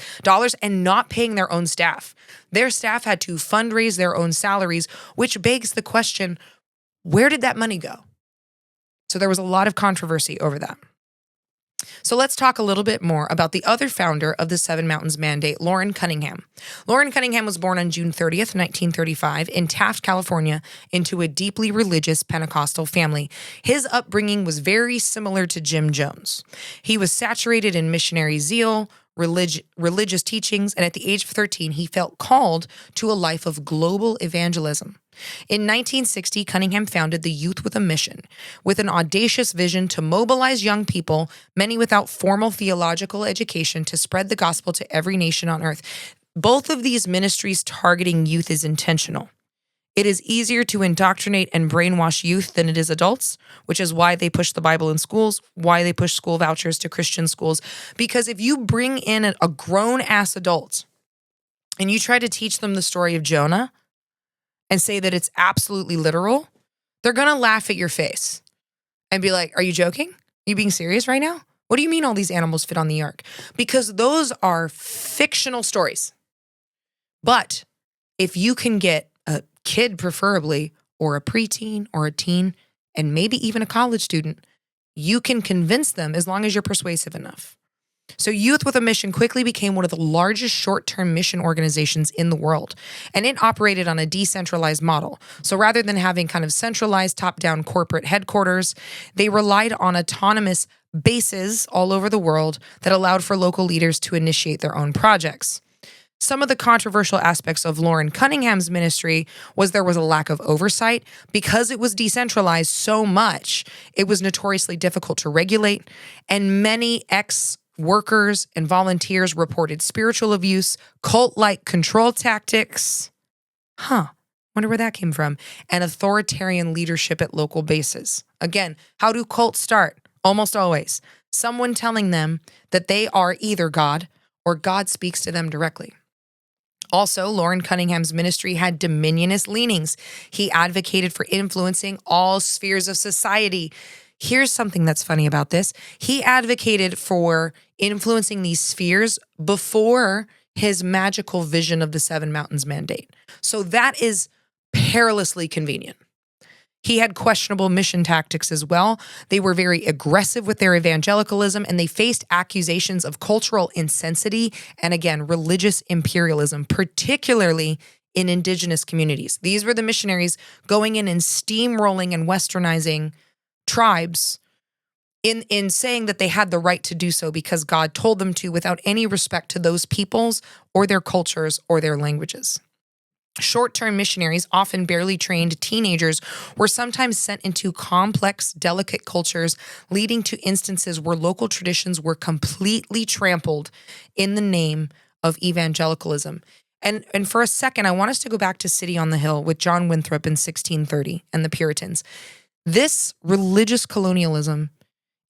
and not paying their own staff. Their staff had to fundraise their own salaries, which begs the question, where did that money go? So there was a lot of controversy over that. So let's talk a little bit more about the other founder of the Seven Mountains Mandate, Loren Cunningham. Loren Cunningham was born on June 30th, 1935 in Taft, California, into a deeply religious Pentecostal family. His upbringing was very similar to Jim Jones. He was saturated in missionary zeal, religious teachings, and at the age of 13, he felt called to a life of global evangelism. In 1960, Cunningham founded the Youth with a Mission, with an audacious vision to mobilize young people, many without formal theological education, to spread the gospel to every nation on earth. Both of these ministries targeting youth is intentional. It is easier to indoctrinate and brainwash youth than it is adults, which is why they push the Bible in schools, why they push school vouchers to Christian schools. Because if you bring in a grown-ass adult and you try to teach them the story of Jonah and say that it's absolutely literal, they're going to laugh at your face and be like, are you joking? Are you being serious right now? What do you mean all these animals fit on the ark? Because those are fictional stories. But if you can get a kid preferably, or a preteen or a teen, and maybe even a college student, you can convince them as long as you're persuasive enough. So Youth with a Mission quickly became one of the largest short-term mission organizations in the world, and it operated on a decentralized model. So rather than having kind of centralized top-down corporate headquarters, they relied on autonomous bases all over the world that allowed for local leaders to initiate their own projects. Some of the controversial aspects of Loren Cunningham's ministry was there was a lack of oversight. Because it was decentralized so much, it was notoriously difficult to regulate, and many ex-workers and volunteers reported spiritual abuse, cult-like control tactics. Wonder where that came from. And authoritarian leadership at local bases. Again, how do cults start? Almost always. Someone telling them that they are either God or God speaks to them directly. Also, Loren Cunningham's ministry had dominionist leanings. He advocated for influencing all spheres of society. Here's something that's funny about this. He advocated for influencing these spheres before his magical vision of the Seven Mountains Mandate. So that is perilously convenient. He had questionable mission tactics as well. They were very aggressive with their evangelicalism, and they faced accusations of cultural insensitivity and, again, religious imperialism, particularly in indigenous communities. These were the missionaries going in and steamrolling and westernizing tribes in saying that they had the right to do so because God told them to, without any respect to those peoples or their cultures or their languages. Short-term missionaries, often barely trained teenagers, were sometimes sent into complex, delicate cultures, leading to instances where local traditions were completely trampled in the name of evangelicalism. And for a second, I want us to go back to City on the Hill with John Winthrop in 1630 and the Puritans. This religious colonialism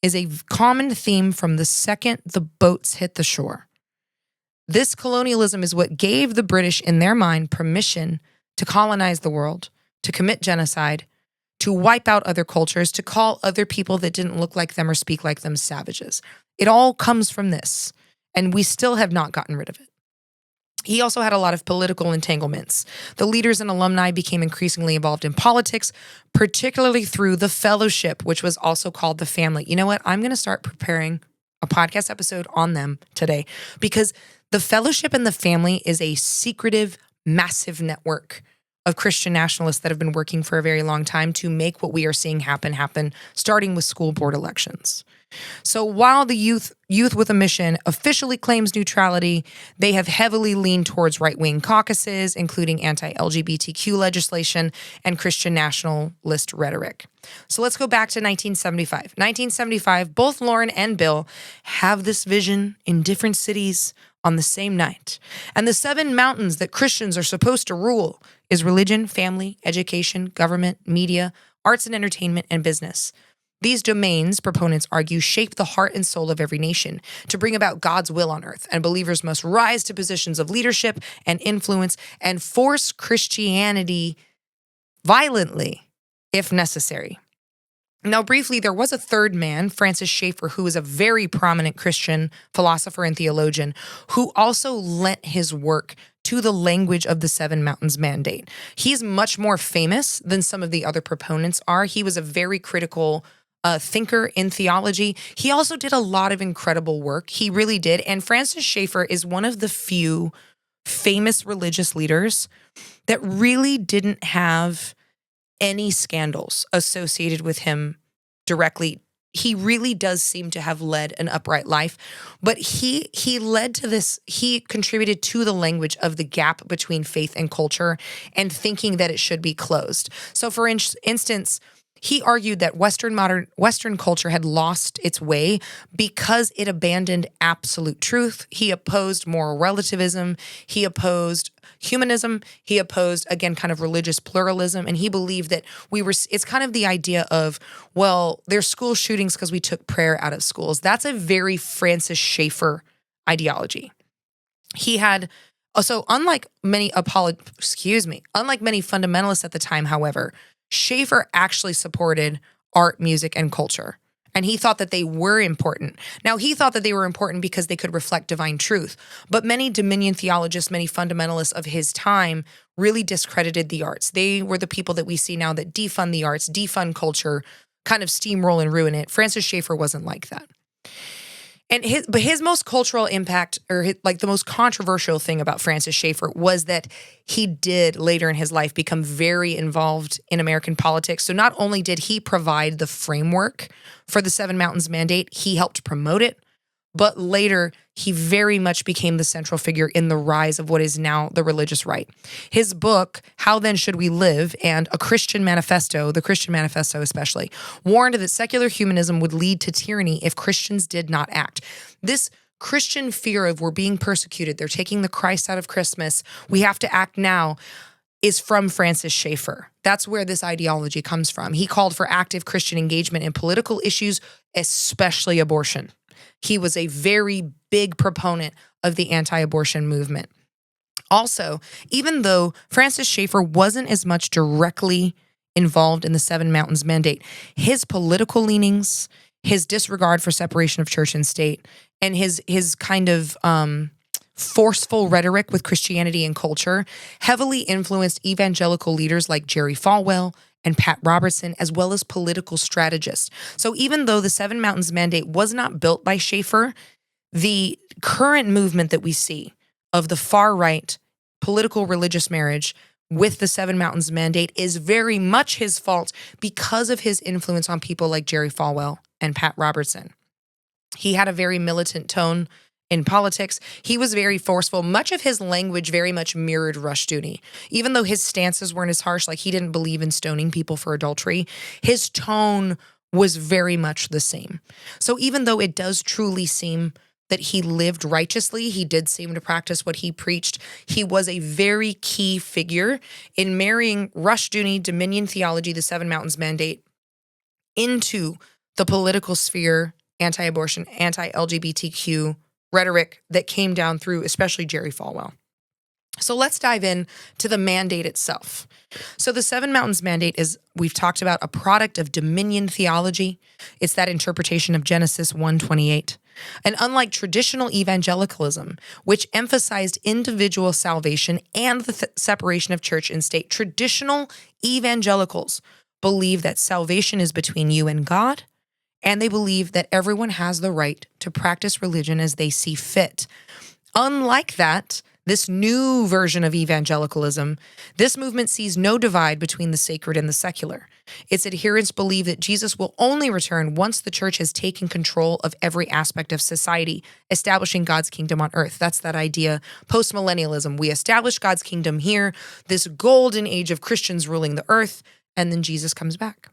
is a common theme from the second the boats hit the shore. This colonialism is what gave the British, in their mind, permission to colonize the world, to commit genocide, to wipe out other cultures, to call other people that didn't look like them or speak like them savages. It all comes from this, and we still have not gotten rid of it. He also had a lot of political entanglements. The leaders and alumni became increasingly involved in politics, particularly through the fellowship, which was also called the family. You know what? I'm going to start preparing a podcast episode on them today because the fellowship and the family is a secretive, massive network of Christian nationalists that have been working for a very long time to make what we are seeing happen, starting with school board elections. So while the Youth with a Mission officially claims neutrality, they have heavily leaned towards right-wing caucuses, including anti-LGBTQ legislation and Christian nationalist rhetoric. So let's go back to 1975. 1975, both Lauren and Bill have this vision in different cities on the same night. And the 7 mountains that Christians are supposed to rule is religion, family, education, government, media, arts and entertainment, and business. These domains, proponents argue, shape the heart and soul of every nation to bring about God's will on earth, and believers must rise to positions of leadership and influence and force Christianity violently, if necessary. Now, briefly, there was a third man, Francis Schaeffer, who was a very prominent Christian philosopher and theologian, who also lent his work to the language of the 7 Mountains Mandate. He's much more famous than some of the other proponents are. He was a very critical thinker in theology. He also did a lot of incredible work. He really did. And Francis Schaeffer is one of the few famous religious leaders that really didn't have any scandals associated with him directly. He really does seem to have led an upright life, but he led to this, he contributed to the language of the gap between faith and culture and thinking that it should be closed. So for instance, he argued that Western culture had lost its way because it abandoned absolute truth. He opposed moral relativism. He opposed humanism. He opposed, again, kind of religious pluralism. And he believed that it's kind of the idea of, well, there's school shootings because we took prayer out of schools. That's a very Francis Schaeffer ideology. He had, so unlike many fundamentalists at the time, however, Schaeffer actually supported art, music, and culture. And he thought that they were important. Now, he thought that they were important because they could reflect divine truth. But many Dominion theologists, many fundamentalists of his time really discredited the arts. They were the people that we see now that defund the arts, defund culture, kind of steamroll and ruin it. Francis Schaeffer wasn't like that. And his most cultural impact, or the most controversial thing about Francis Schaeffer was that he did later in his life become very involved in American politics. So not only did he provide the framework for the 7 Mountains Mandate, he helped promote it, but later he very much became the central figure in the rise of what is now the religious right. His book, How Then Should We Live, and A Christian Manifesto, the Christian Manifesto especially, warned that secular humanism would lead to tyranny if Christians did not act. This Christian fear of we're being persecuted, they're taking the Christ out of Christmas, we have to act now, is from Francis Schaeffer. That's where this ideology comes from. He called for active Christian engagement in political issues, especially abortion. He was a very big proponent of the anti-abortion movement. Also, even though Francis Schaeffer wasn't as much directly involved in the 7 Mountains Mandate, his political leanings, his disregard for separation of church and state, and his kind of forceful rhetoric with Christianity and culture heavily influenced evangelical leaders like Jerry Falwell and Pat Robertson, as well as political strategists. So even though the 7 Mountains Mandate was not built by Schaeffer, the current movement that we see of the far-right political religious marriage with the 7 Mountains Mandate is very much his fault because of his influence on people like Jerry Falwell and Pat Robertson. He had a very militant tone in politics. He was very forceful. Much of his language very much mirrored Rushdoony. Even though his stances weren't as harsh, like he didn't believe in stoning people for adultery, his tone was very much the same. So even though it does truly seem that he lived righteously, he did seem to practice what he preached, he was a very key figure in marrying Rushdoony, Dominion Theology, the 7 Mountains Mandate, into the political sphere, anti-abortion, anti-LGBTQ rhetoric that came down through especially Jerry Falwell. So let's dive in to the mandate itself. So the 7 Mountains Mandate is, we've talked about, a product of Dominion Theology. It's that interpretation of Genesis 1:28. And unlike traditional evangelicalism, which emphasized individual salvation and the separation of church and state, traditional evangelicals believe that salvation is between you and God, and they believe that everyone has the right to practice religion as they see fit. Unlike that, this new version of evangelicalism, this movement sees no divide between the sacred and the secular. Its adherents believe that Jesus will only return once the church has taken control of every aspect of society, establishing God's kingdom on earth. That's that idea, post-millennialism. We establish God's kingdom here, this golden age of Christians ruling the earth, and then Jesus comes back.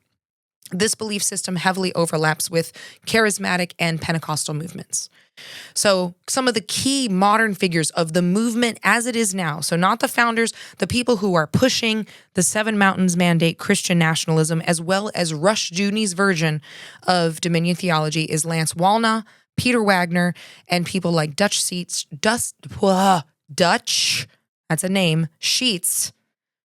This belief system heavily overlaps with charismatic and Pentecostal movements. So some of the key modern figures of the movement as it is now, so not the founders, the people who are pushing the Seven Mountains Mandate Christian nationalism, as well as Rushdoony's version of Dominion Theology, is Lance Wallnau, Peter Wagner, and people like Dutch, that's a name, Sheets,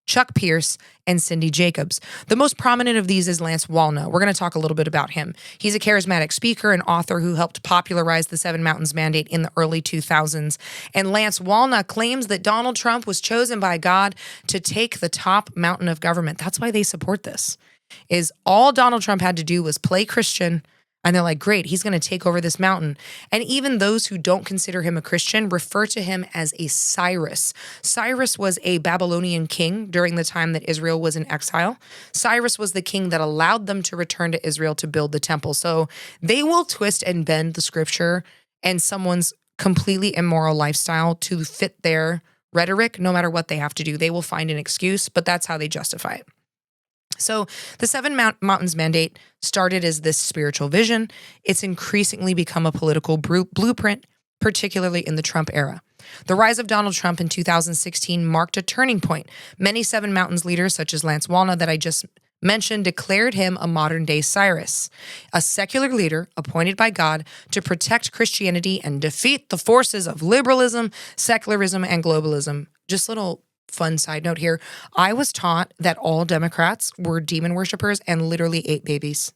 Chuck Pierce, and Cindy Jacobs. The most prominent of these is Lance Wallnau. We're going to talk a little bit about him. He's a charismatic speaker and author who helped popularize the Seven Mountains Mandate in the early 2000s. And Lance Wallnau claims that Donald Trump was chosen by God to take the top mountain of government. That's why they support this, is all Donald Trump had to do was play Christian. And they're like, great, he's going to take over this mountain. And even those who don't consider him a Christian refer to him as a Cyrus. Cyrus was a Babylonian king during the time that Israel was in exile. Cyrus was the king that allowed them to return to Israel to build the temple. So they will twist and bend the scripture and someone's completely immoral lifestyle to fit their rhetoric, no matter what they have to do. They will find an excuse, but that's how they justify it. So the Seven Mountains Mandate started as this spiritual vision. It's increasingly become a political blueprint, particularly in the Trump era. The rise of Donald Trump in 2016 marked a turning point. Many Seven Mountains leaders, such as Lance Wallnau that I just mentioned, declared him a modern-day Cyrus, a secular leader appointed by God to protect Christianity and defeat the forces of liberalism, secularism, and globalism. Just little fun side note here. I was taught that all Democrats were demon worshipers and literally ate babies.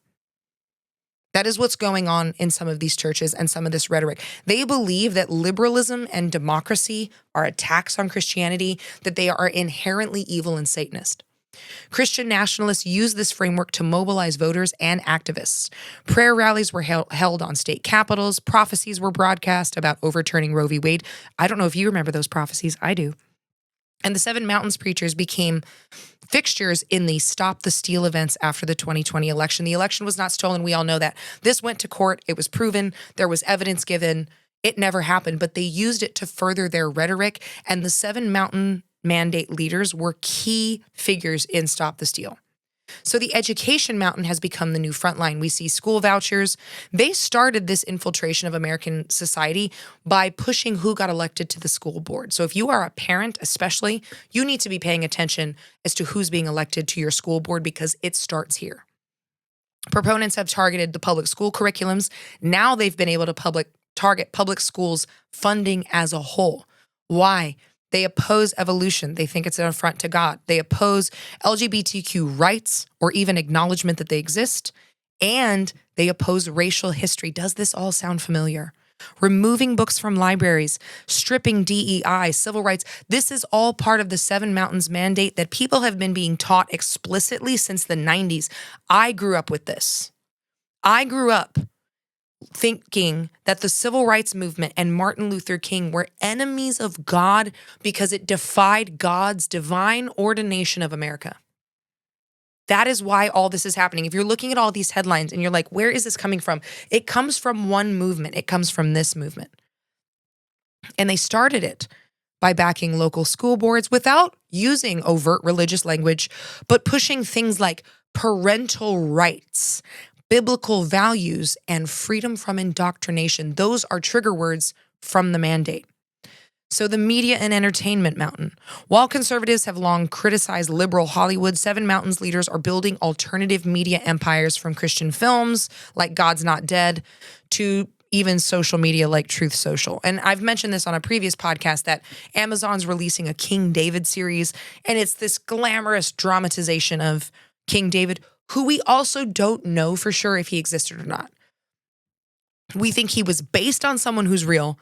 That is what's going on in some of these churches and some of this rhetoric. They believe that liberalism and democracy are attacks on Christianity, that they are inherently evil and Satanist. Christian nationalists use this framework to mobilize voters and activists. Prayer rallies were held on state capitals. Prophecies were broadcast about overturning Roe v. Wade. I don't know if you remember those prophecies. I do. And the Seven Mountains preachers became fixtures in the Stop the Steal events after the 2020 election. The election was not stolen. We all know that. This went to court. It was proven. There was evidence given. It never happened, but they used it to further their rhetoric. And the Seven Mountain Mandate leaders were key figures in Stop the Steal. So the education mountain has become the new frontline. We see school vouchers. They started this infiltration of American society by pushing who got elected to the school board. So if you are a parent, especially, you need to be paying attention as to who's being elected to your school board because it starts here. Proponents have targeted the public school curriculums. Now they've been able to target public schools funding as a whole. Why? They oppose evolution. They think it's an affront to God. They oppose LGBTQ rights or even acknowledgement that they exist. And they oppose racial history. Does this all sound familiar? Removing books from libraries, stripping DEI, civil rights. This is all part of the Seven Mountains Mandate that people have been being taught explicitly since the 90s. I grew up with this. I grew up thinking that the civil rights movement and Martin Luther King were enemies of God because it defied God's divine ordination of America. That is why all this is happening. If you're looking at all these headlines and you're like, where is this coming from? It comes from one movement. It comes from this movement. And they started it by backing local school boards without using overt religious language, but pushing things like parental rights, biblical values, and freedom from indoctrination. Those are trigger words from the mandate. So the media and entertainment mountain. While conservatives have long criticized liberal Hollywood, Seven Mountains leaders are building alternative media empires from Christian films like God's Not Dead to even social media like Truth Social. And I've mentioned this on a previous podcast that Amazon's releasing a King David series, and it's this glamorous dramatization of King David, who we also don't know for sure if he existed or not. We think he was based on someone who's real,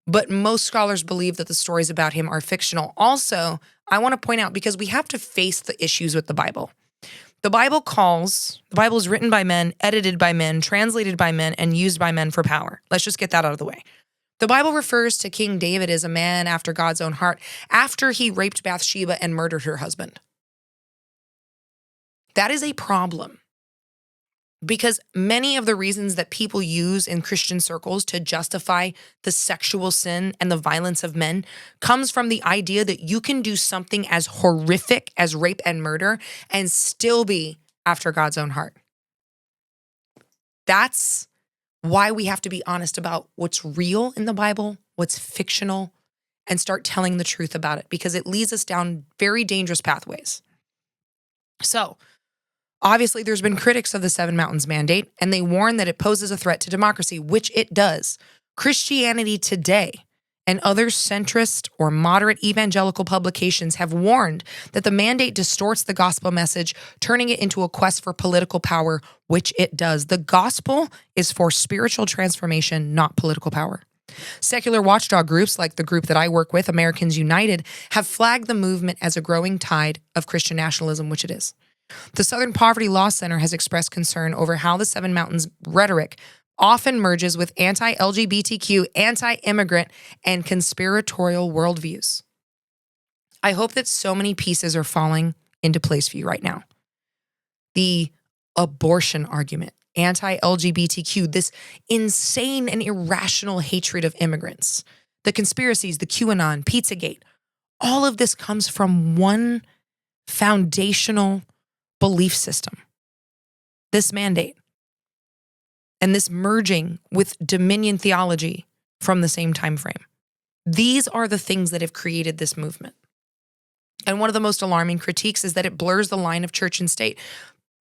but most scholars believe that the stories about him are fictional. Also, I want to point out, because we have to face the issues with the Bible. The Bible is written by men, edited by men, translated by men, and used by men for power. Let's just get that out of the way. The Bible refers to King David as a man after God's own heart after he raped Bathsheba and murdered her husband. That is a problem because many of the reasons that people use in Christian circles to justify the sexual sin and the violence of men comes from the idea that you can do something as horrific as rape and murder and still be after God's own heart. That's why we have to be honest about what's real in the Bible, what's fictional, and start telling the truth about it because it leads us down very dangerous pathways. So, obviously, there's been critics of the Seven Mountains Mandate, and they warn that it poses a threat to democracy, which it does. Christianity Today and other centrist or moderate evangelical publications have warned that the mandate distorts the gospel message, turning it into a quest for political power, which it does. The gospel is for spiritual transformation, not political power. Secular watchdog groups like the group that I work with, Americans United, have flagged the movement as a growing tide of Christian nationalism, which it is. The Southern Poverty Law Center has expressed concern over how the Seven Mountains rhetoric often merges with anti-LGBTQ, anti-immigrant, and conspiratorial worldviews. I hope that so many pieces are falling into place for you right now. The abortion argument, anti-LGBTQ, this insane and irrational hatred of immigrants, the conspiracies, the QAnon, Pizzagate, all of this comes from one foundational belief system, this mandate, and this merging with Dominion Theology from the same time frame. These are the things that have created this movement. And one of the most alarming critiques is that it blurs the line of church and state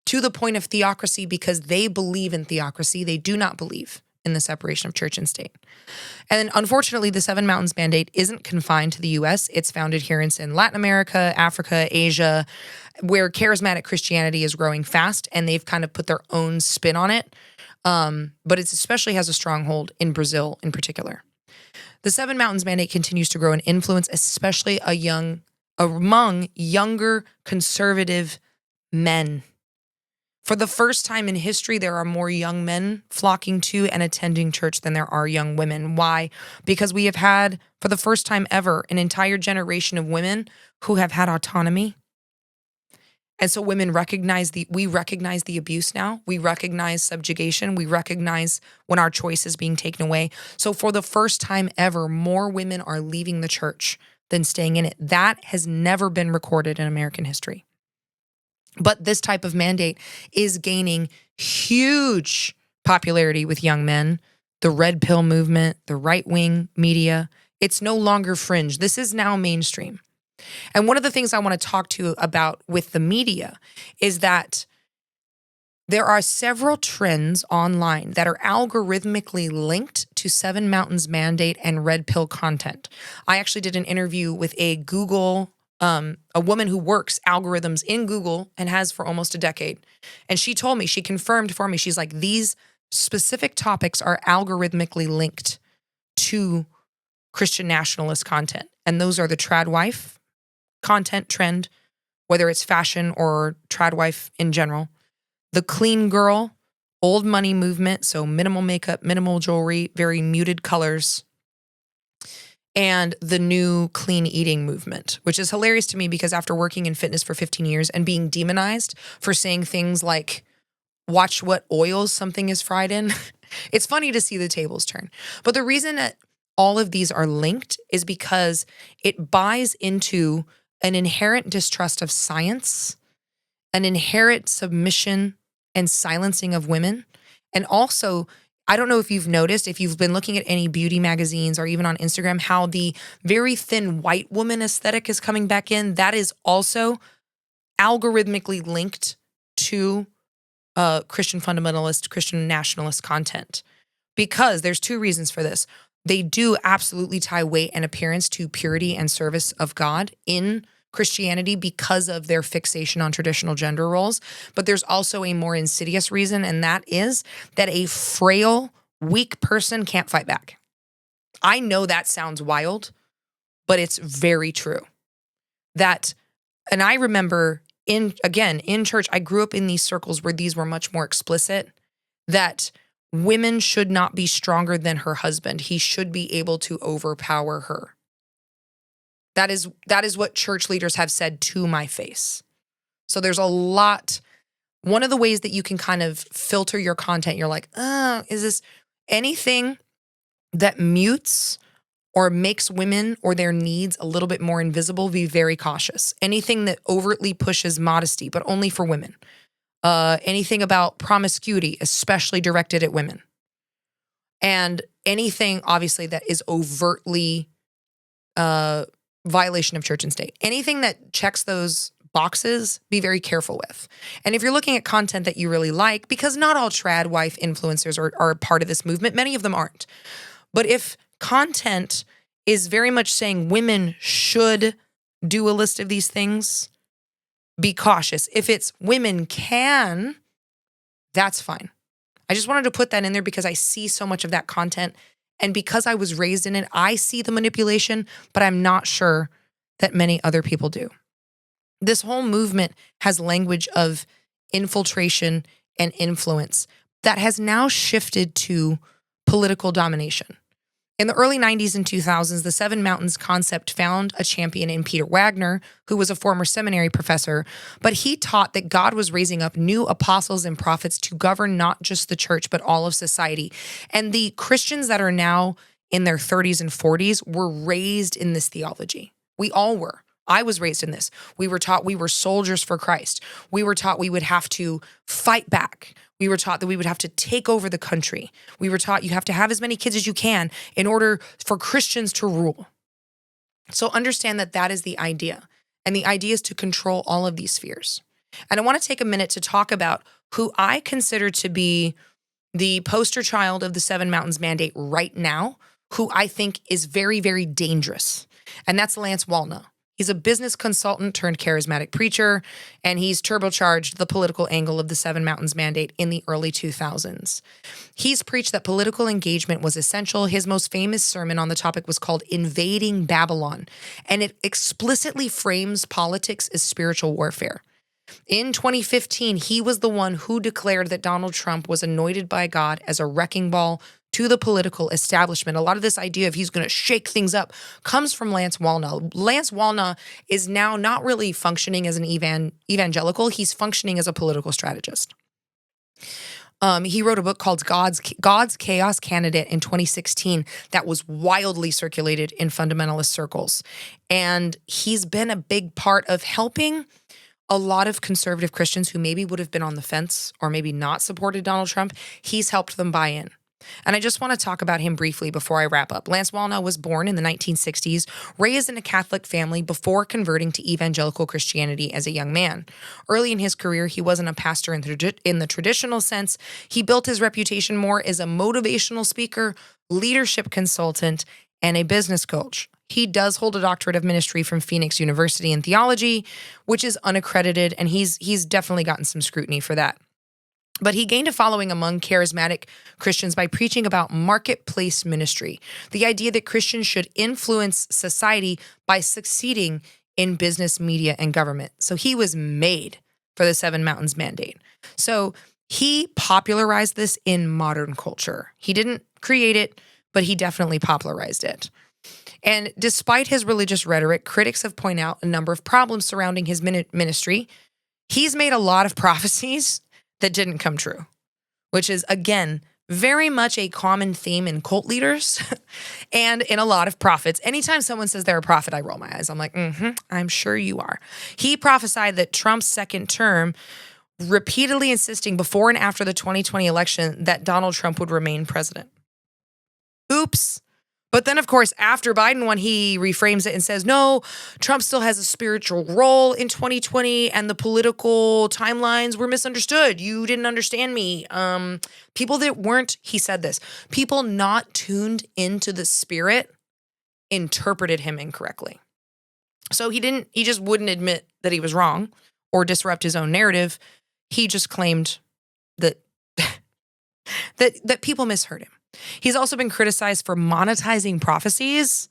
to the point of theocracy because they believe in theocracy. They do not believe in the separation of church and state. And unfortunately, the Seven Mountains Mandate isn't confined to the U.S. It's found adherents in Latin America, Africa, Asia, where charismatic Christianity is growing fast, and they've kind of put their own spin on it. But it especially has a stronghold in Brazil in particular. The Seven Mountains Mandate continues to grow in influence, especially among younger conservative men. For the first time in history, there are more young men flocking to and attending church than there are young women. Why? Because we have had, for the first time ever, an entire generation of women who have had autonomy. And so women we recognize the abuse now. We recognize subjugation. We recognize when our choice is being taken away. So for the first time ever, more women are leaving the church than staying in it. That has never been recorded in American history. But this type of mandate is gaining huge popularity with young men, the red pill movement, the right-wing media. It's no longer fringe. This is now mainstream. And one of the things I want to talk to you about with the media is that there are several trends online that are algorithmically linked to Seven Mountains Mandate and red pill content. I actually did an interview with a woman who works algorithms in Google and has for almost a decade. And she told me, she confirmed for me, she's like, these specific topics are algorithmically linked to Christian nationalist content. And those are the trad wife content trend, whether it's fashion or trad wife in general, the clean girl, old money movement, so minimal makeup, minimal jewelry, very muted colors, and the new clean eating movement, which is hilarious to me because after working in fitness for 15 years and being demonized for saying things like, watch what oils something is fried in, it's funny to see the tables turn. But the reason that all of these are linked is because it buys into an inherent distrust of science, an inherent submission and silencing of women, and also, I don't know if you've noticed, if you've been looking at any beauty magazines or even on Instagram, how the very thin white woman aesthetic is coming back in. That is also algorithmically linked to Christian fundamentalist, Christian nationalist content. Because there's two reasons for this. They do absolutely tie weight and appearance to purity and service of God in Christianity because of their fixation on traditional gender roles. But there's also a more insidious reason, and that is that a frail, weak person can't fight back. I know that sounds wild, but it's very true. And I remember in church, I grew up in these circles where these were much more explicit, that women should not be stronger than her husband. He should be able to overpower her. That is what church leaders have said to my face. So there's a lot. One of the ways that you can kind of filter your content, you're like, is this anything that mutes or makes women or their needs a little bit more invisible? Be very cautious. Anything that overtly pushes modesty, but only for women. Anything about promiscuity, especially directed at women. And anything, obviously, that is overtly violation of church and state. Anything that checks those boxes, be very careful with. And if you're looking at content that you really like, because not all trad wife influencers are part of this movement, many of them aren't. But if content is very much saying women should do a list of these things, be cautious. If it's women can, that's fine. I just wanted to put that in there because I see so much of that content. And because I was raised in it, I see the manipulation, but I'm not sure that many other people do. This whole movement has language of infiltration and influence that has now shifted to political domination. In the early 90s and 2000s, the Seven Mountains concept found a champion in Peter Wagner, who was a former seminary professor, but he taught that God was raising up new apostles and prophets to govern not just the church, but all of society. And the Christians that are now in their 30s and 40s were raised in this theology. We all were. I was raised in this. We were taught we were soldiers for Christ. We were taught we would have to fight back. We were taught that we would have to take over the country. We were taught you have to have as many kids as you can in order for Christians to rule. So understand that that is the idea. And the idea is to control all of these spheres. And I want to take a minute to talk about who I consider to be the poster child of the Seven Mountains Mandate right now, who I think is very, very dangerous. And that's Lance Wallnau. He's a business consultant turned charismatic preacher, and he's turbocharged the political angle of the Seven Mountains Mandate in the early 2000s. He's preached that political engagement was essential. His most famous sermon on the topic was called Invading Babylon, and it explicitly frames politics as spiritual warfare. In 2015, he was the one who declared that Donald Trump was anointed by God as a wrecking ball to the political establishment. A lot of this idea of he's going to shake things up comes from Lance Wallnau. Lance Wallnau is now not really functioning as an evangelical. He's functioning as a political strategist. He wrote a book called God's Chaos Candidate in 2016 that was wildly circulated in fundamentalist circles. And he's been a big part of helping a lot of conservative Christians who maybe would have been on the fence or maybe not supported Donald Trump. He's helped them buy in. And I just want to talk about him briefly before I wrap up. Lance Wallnau was born in the 1960s, raised in a Catholic family before converting to evangelical Christianity as a young man. Early in his career, he wasn't a pastor in the traditional sense. He built his reputation more as a motivational speaker, leadership consultant, and a business coach. He does hold a doctorate of ministry from Phoenix University in theology, which is unaccredited, and he's definitely gotten some scrutiny for that. But he gained a following among charismatic Christians by preaching about marketplace ministry, the idea that Christians should influence society by succeeding in business, media, and government. So he was made for the Seven Mountains Mandate. So he popularized this in modern culture. He didn't create it, but he definitely popularized it. And despite his religious rhetoric, critics have pointed out a number of problems surrounding his ministry. He's made a lot of prophecies that didn't come true, which is, again, very much a common theme in cult leaders and in a lot of prophets. Anytime someone says they're a prophet, I roll my eyes. I'm like, I'm sure you are. He prophesied that Trump's second term, repeatedly insisting before and after the 2020 election that Donald Trump would remain president. Oops. But then, of course, after Biden won, he reframes it and says, no, Trump still has a spiritual role in 2020 and the political timelines were misunderstood. You didn't understand me. People that weren't, he said this, people not tuned into the spirit interpreted him incorrectly. So he just wouldn't admit that he was wrong or disrupt his own narrative. He just claimed that that people misheard him. He's also been criticized for monetizing prophecies.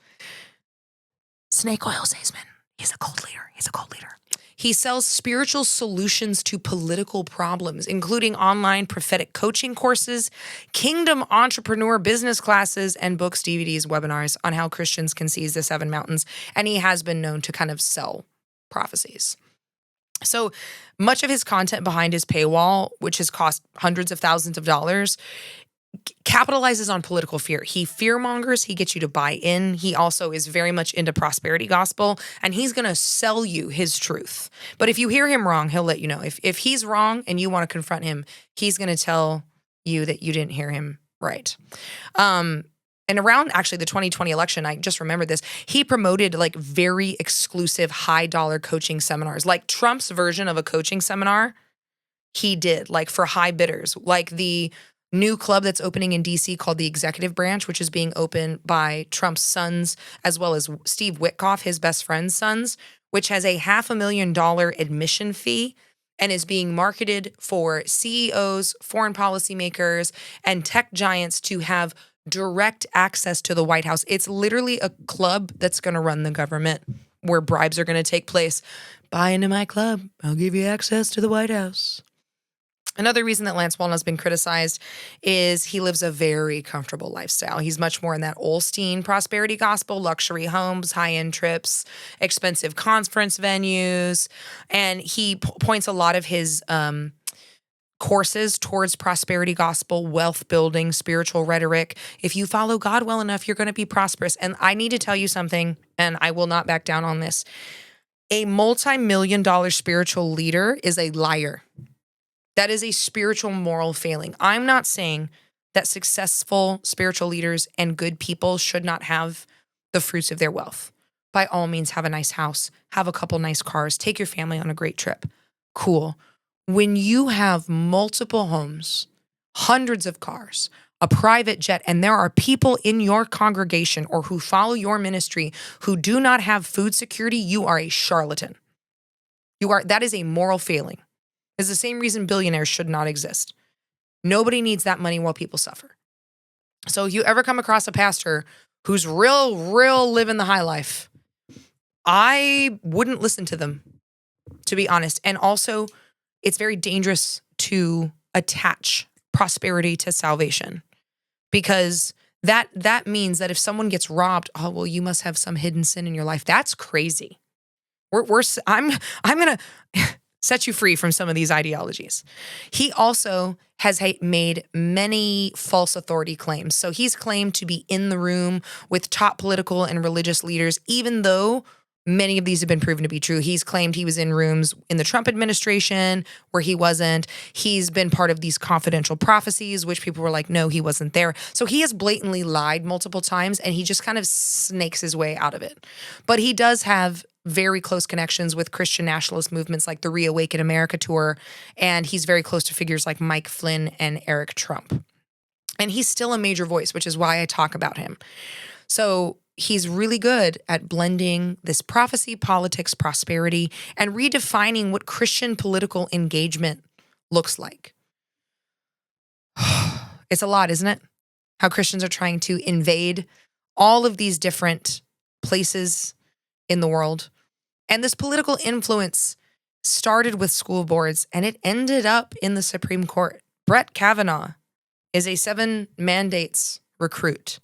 Snake oil salesman. He's a cult leader. He sells spiritual solutions to political problems, including online prophetic coaching courses, kingdom entrepreneur business classes, and books, DVDs, webinars on how Christians can seize the seven mountains. And he has been known to kind of sell prophecies. So much of his content behind his paywall, which has cost hundreds of thousands of dollars, capitalizes on political fear. He fearmongers. He gets you to buy in. He also is very much into prosperity gospel, and he's going to sell you his truth. But if you hear him wrong, he'll let you know. If he's wrong and you want to confront him, he's going to tell you that you didn't hear him right. And around actually the 2020 election, I just remembered this, he promoted like very exclusive high dollar coaching seminars, like Trump's version of a coaching seminar. He did like for high bidders, like the new club that's opening in DC called the Executive Branch, which is being opened by Trump's sons, as well as Steve Witkoff, his best friend's sons, which has a $500,000 admission fee and is being marketed for CEOs, foreign policymakers, and tech giants to have direct access to the White House. It's literally a club that's going to run the government, where bribes are going to take place. Buy into my club. I'll give you access to the White House. Another reason that Lance Wallnau's been criticized is he lives a very comfortable lifestyle. He's much more in that Olstein prosperity gospel, luxury homes, high-end trips, expensive conference venues, and he points a lot of his courses towards prosperity gospel, wealth building, spiritual rhetoric. If you follow God well enough, you're going to be prosperous. And I need to tell you something, and I will not back down on this. A multi-million-dollar spiritual leader is a liar. That is a spiritual moral failing. I'm not saying that successful spiritual leaders and good people should not have the fruits of their wealth. By all means, have a nice house, have a couple nice cars, take your family on a great trip. Cool. When you have multiple homes, hundreds of cars, a private jet, and there are people in your congregation or who follow your ministry who do not have food security, you are a charlatan. That is a moral failing. It's the same reason billionaires should not exist. Nobody needs that money while people suffer. So if you ever come across a pastor who's real living the high life, I wouldn't listen to them, to be honest. And also, it's very dangerous to attach prosperity to salvation, because that means that if someone gets robbed, oh, well, you must have some hidden sin in your life. That's crazy. I'm going to set you free from some of these ideologies. He also has made many false authority claims. So he's claimed to be in the room with top political and religious leaders, even though many of these have been proven to be true. He's claimed he was in rooms in the Trump administration where he wasn't. He's been part of these confidential prophecies, which people were like, no, he wasn't there. So he has blatantly lied multiple times, and he just kind of snakes his way out of it. But he does have very close connections with Christian nationalist movements like the Reawaken America tour, and he's very close to figures like Mike Flynn and Eric Trump. And he's still a major voice, which is why I talk about him. So he's really good at blending this prophecy, politics, prosperity, and redefining what Christian political engagement looks like. It's a lot, isn't it? How Christians are trying to invade all of these different places in the world. And this political influence started with school boards, and it ended up in the Supreme Court. Brett Kavanaugh is a 7 mandates recruit.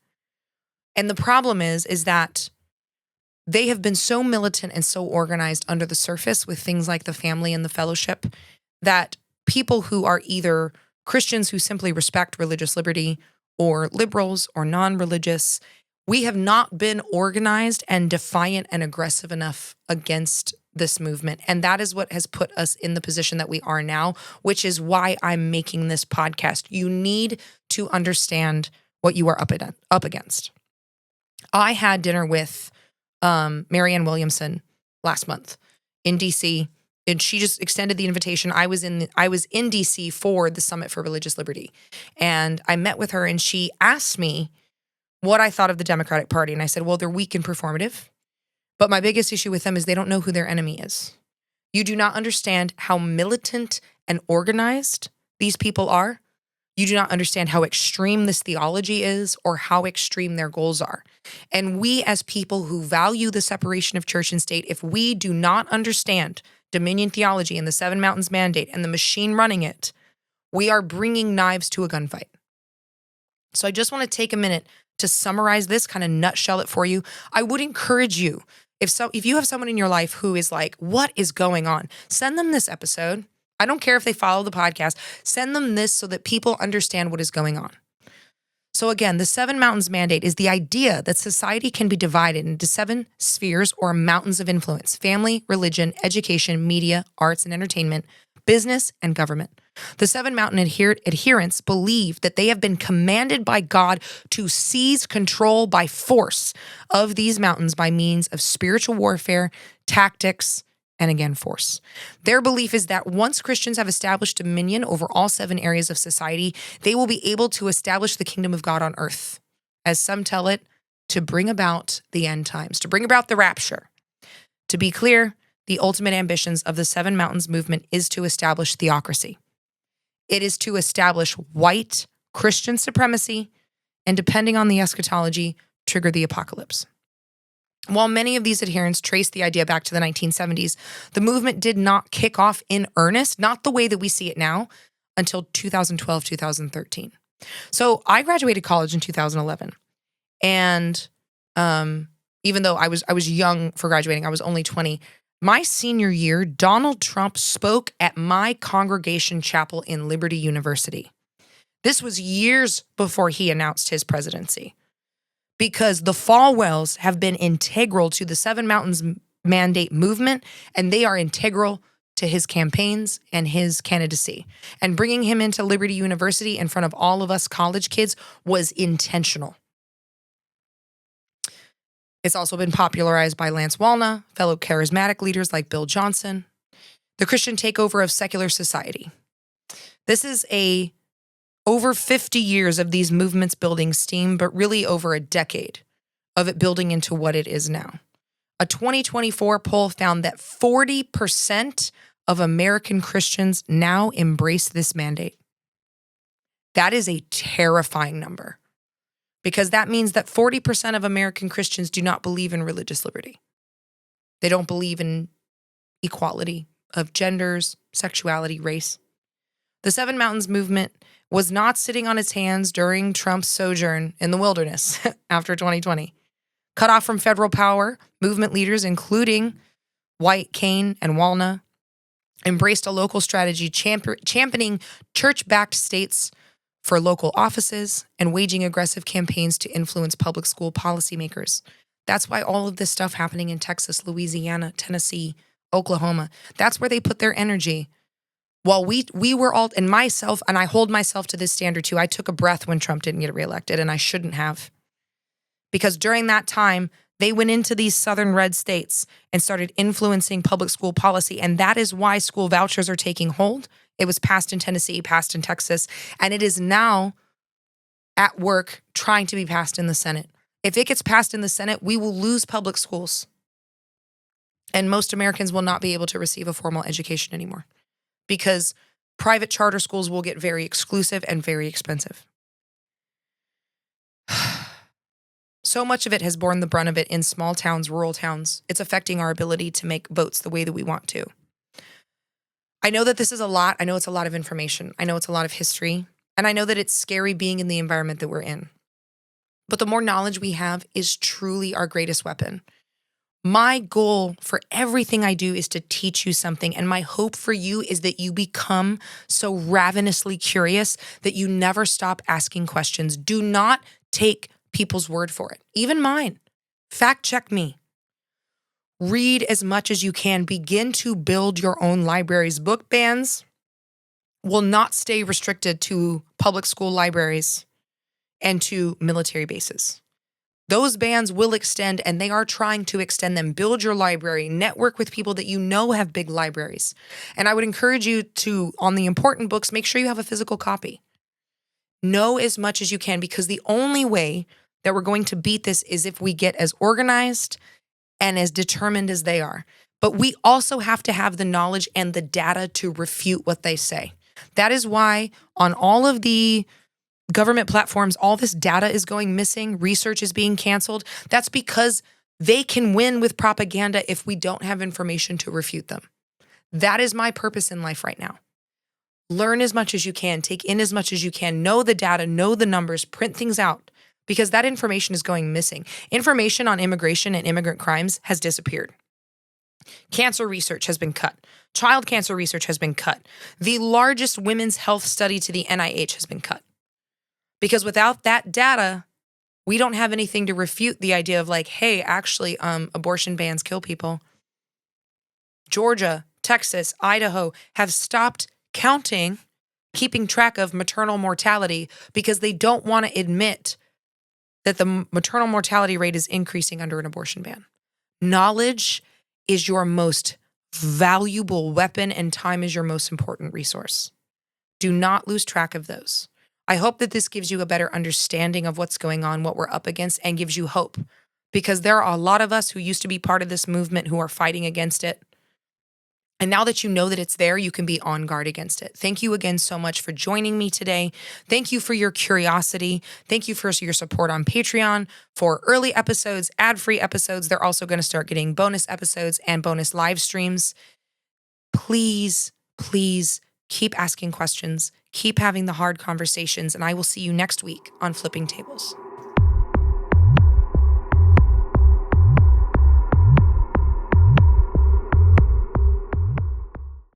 And the problem is that they have been so militant and so organized under the surface with things like the family and the fellowship that people who are either Christians who simply respect religious liberty or liberals or non-religious, we have not been organized and defiant and aggressive enough against this movement. And that is what has put us in the position that we are now, which is why I'm making this podcast. You need to understand what you are up against. I had dinner with Marianne Williamson last month in DC, and she just extended the invitation. I was in DC for the Summit for Religious Liberty, and I met with her, and she asked me what I thought of the Democratic Party, and I said, well, they're weak and performative, but my biggest issue with them is they don't know who their enemy is. You do not understand how militant and organized these people are. You do not understand how extreme this theology is or how extreme their goals are. And we as people who value the separation of church and state, if we do not understand Dominion Theology and the Seven Mountains Mandate and the machine running it, we are bringing knives to a gunfight. So I just want to take a minute to summarize this, kind of nutshell it for you. I would encourage you, if you have someone in your life who is like, what is going on? Send them this episode. I don't care if they follow the podcast. Send them this so that people understand what is going on. So again, the Seven Mountains Mandate is the idea that society can be divided into 7 spheres or mountains of influence: family, religion, education, media, arts and entertainment, business, and government. The 7 mountain adherents believe that they have been commanded by God to seize control by force of these mountains by means of spiritual warfare, tactics, and again, force. Their belief is that once Christians have established dominion over all 7 areas of society, they will be able to establish the kingdom of God on earth, as some tell it, to bring about the end times, to bring about the rapture. To be clear, the ultimate ambitions of the Seven Mountains movement is to establish theocracy. It is to establish white Christian supremacy and, depending on the eschatology, trigger the apocalypse. While many of these adherents trace the idea back to the 1970s, the movement did not kick off in earnest, not the way that we see it now, until 2012, 2013. So I graduated college in 2011. And even though I was young for graduating, I was only 20. My senior year, Donald Trump spoke at my congregation chapel in Liberty University. This was years before he announced his presidency, because the Falwells have been integral to the Seven Mountains Mandate movement, and they are integral to his campaigns and his candidacy. And bringing him into Liberty University in front of all of us college kids was intentional. It's also been popularized by Lance Wallnau, fellow charismatic leaders like Bill Johnson, the Christian takeover of secular society. This is over 50 years of these movements building steam, but really over a decade of it building into what it is now. A 2024 poll found that 40% of American Christians now embrace this mandate. That is a terrifying number, because that means that 40% of American Christians do not believe in religious liberty. They don't believe in equality of genders, sexuality, race. The Seven Mountains movement was not sitting on its hands during Trump's sojourn in the wilderness after 2020. Cut off from federal power, movement leaders, including White, Kane, and Wallnau, embraced a local strategy championing church-backed states for local offices and waging aggressive campaigns to influence public school policymakers. That's why all of this stuff happening in Texas, Louisiana, Tennessee, Oklahoma, that's where they put their energy. While we were all, and myself, and I hold myself to this standard too, I took a breath when Trump didn't get reelected, and I shouldn't have. Because during that time, they went into these southern red states and started influencing public school policy, and that is why school vouchers are taking hold. It was passed in Tennessee, passed in Texas, and it is now at work trying to be passed in the Senate. If it gets passed in the Senate, we will lose public schools. And most Americans will not be able to receive a formal education anymore, because private charter schools will get very exclusive and very expensive. So much of it has borne the brunt of it in small towns, rural towns. It's affecting our ability to make votes the way that we want to. I know that this is a lot. I know it's a lot of information. I know it's a lot of history. And I know that it's scary being in the environment that we're in. But the more knowledge we have is truly our greatest weapon. My goal for everything I do is to teach you something. And my hope for you is that you become so ravenously curious that you never stop asking questions. Do not take people's word for it, even mine. Fact check me. Read as much as you can. Begin to build your own libraries. Book bans will not stay restricted to public school libraries and to military bases. Those bans will extend, and they are trying to extend them. Build your library. Network with people that you know have big libraries. And I would encourage you to, on the important books, make sure you have a physical copy. Know as much as you can, because the only way that we're going to beat this is if we get as organized and as determined as they are. But we also have to have the knowledge and the data to refute what they say. That is why on all of the government platforms, all this data is going missing. Research is being canceled. That's because they can win with propaganda if we don't have information to refute them. That is my purpose in life right now. Learn as much as you can, take in as much as you can, know the data, know the numbers, print things out, because that information is going missing. Information on immigration and immigrant crimes has disappeared. Cancer research has been cut. Child cancer research has been cut. The largest women's health study to the NIH has been cut. Because without that data, we don't have anything to refute the idea of like, hey, actually, abortion bans kill people. Georgia, Texas, Idaho have stopped keeping track of maternal mortality because they don't want to admit that the maternal mortality rate is increasing under an abortion ban. Knowledge is your most valuable weapon, and time is your most important resource. Do not lose track of those. I hope that this gives you a better understanding of what's going on, what we're up against, and gives you hope, because there are a lot of us who used to be part of this movement who are fighting against it. And now that you know that it's there, you can be on guard against it. Thank you again so much for joining me today. Thank you for your curiosity. Thank you for your support on Patreon for early episodes, ad-free episodes. They're also going to start getting bonus episodes and bonus live streams. Please, please keep asking questions. Keep having the hard conversations. And I will see you next week on Flipping Tables.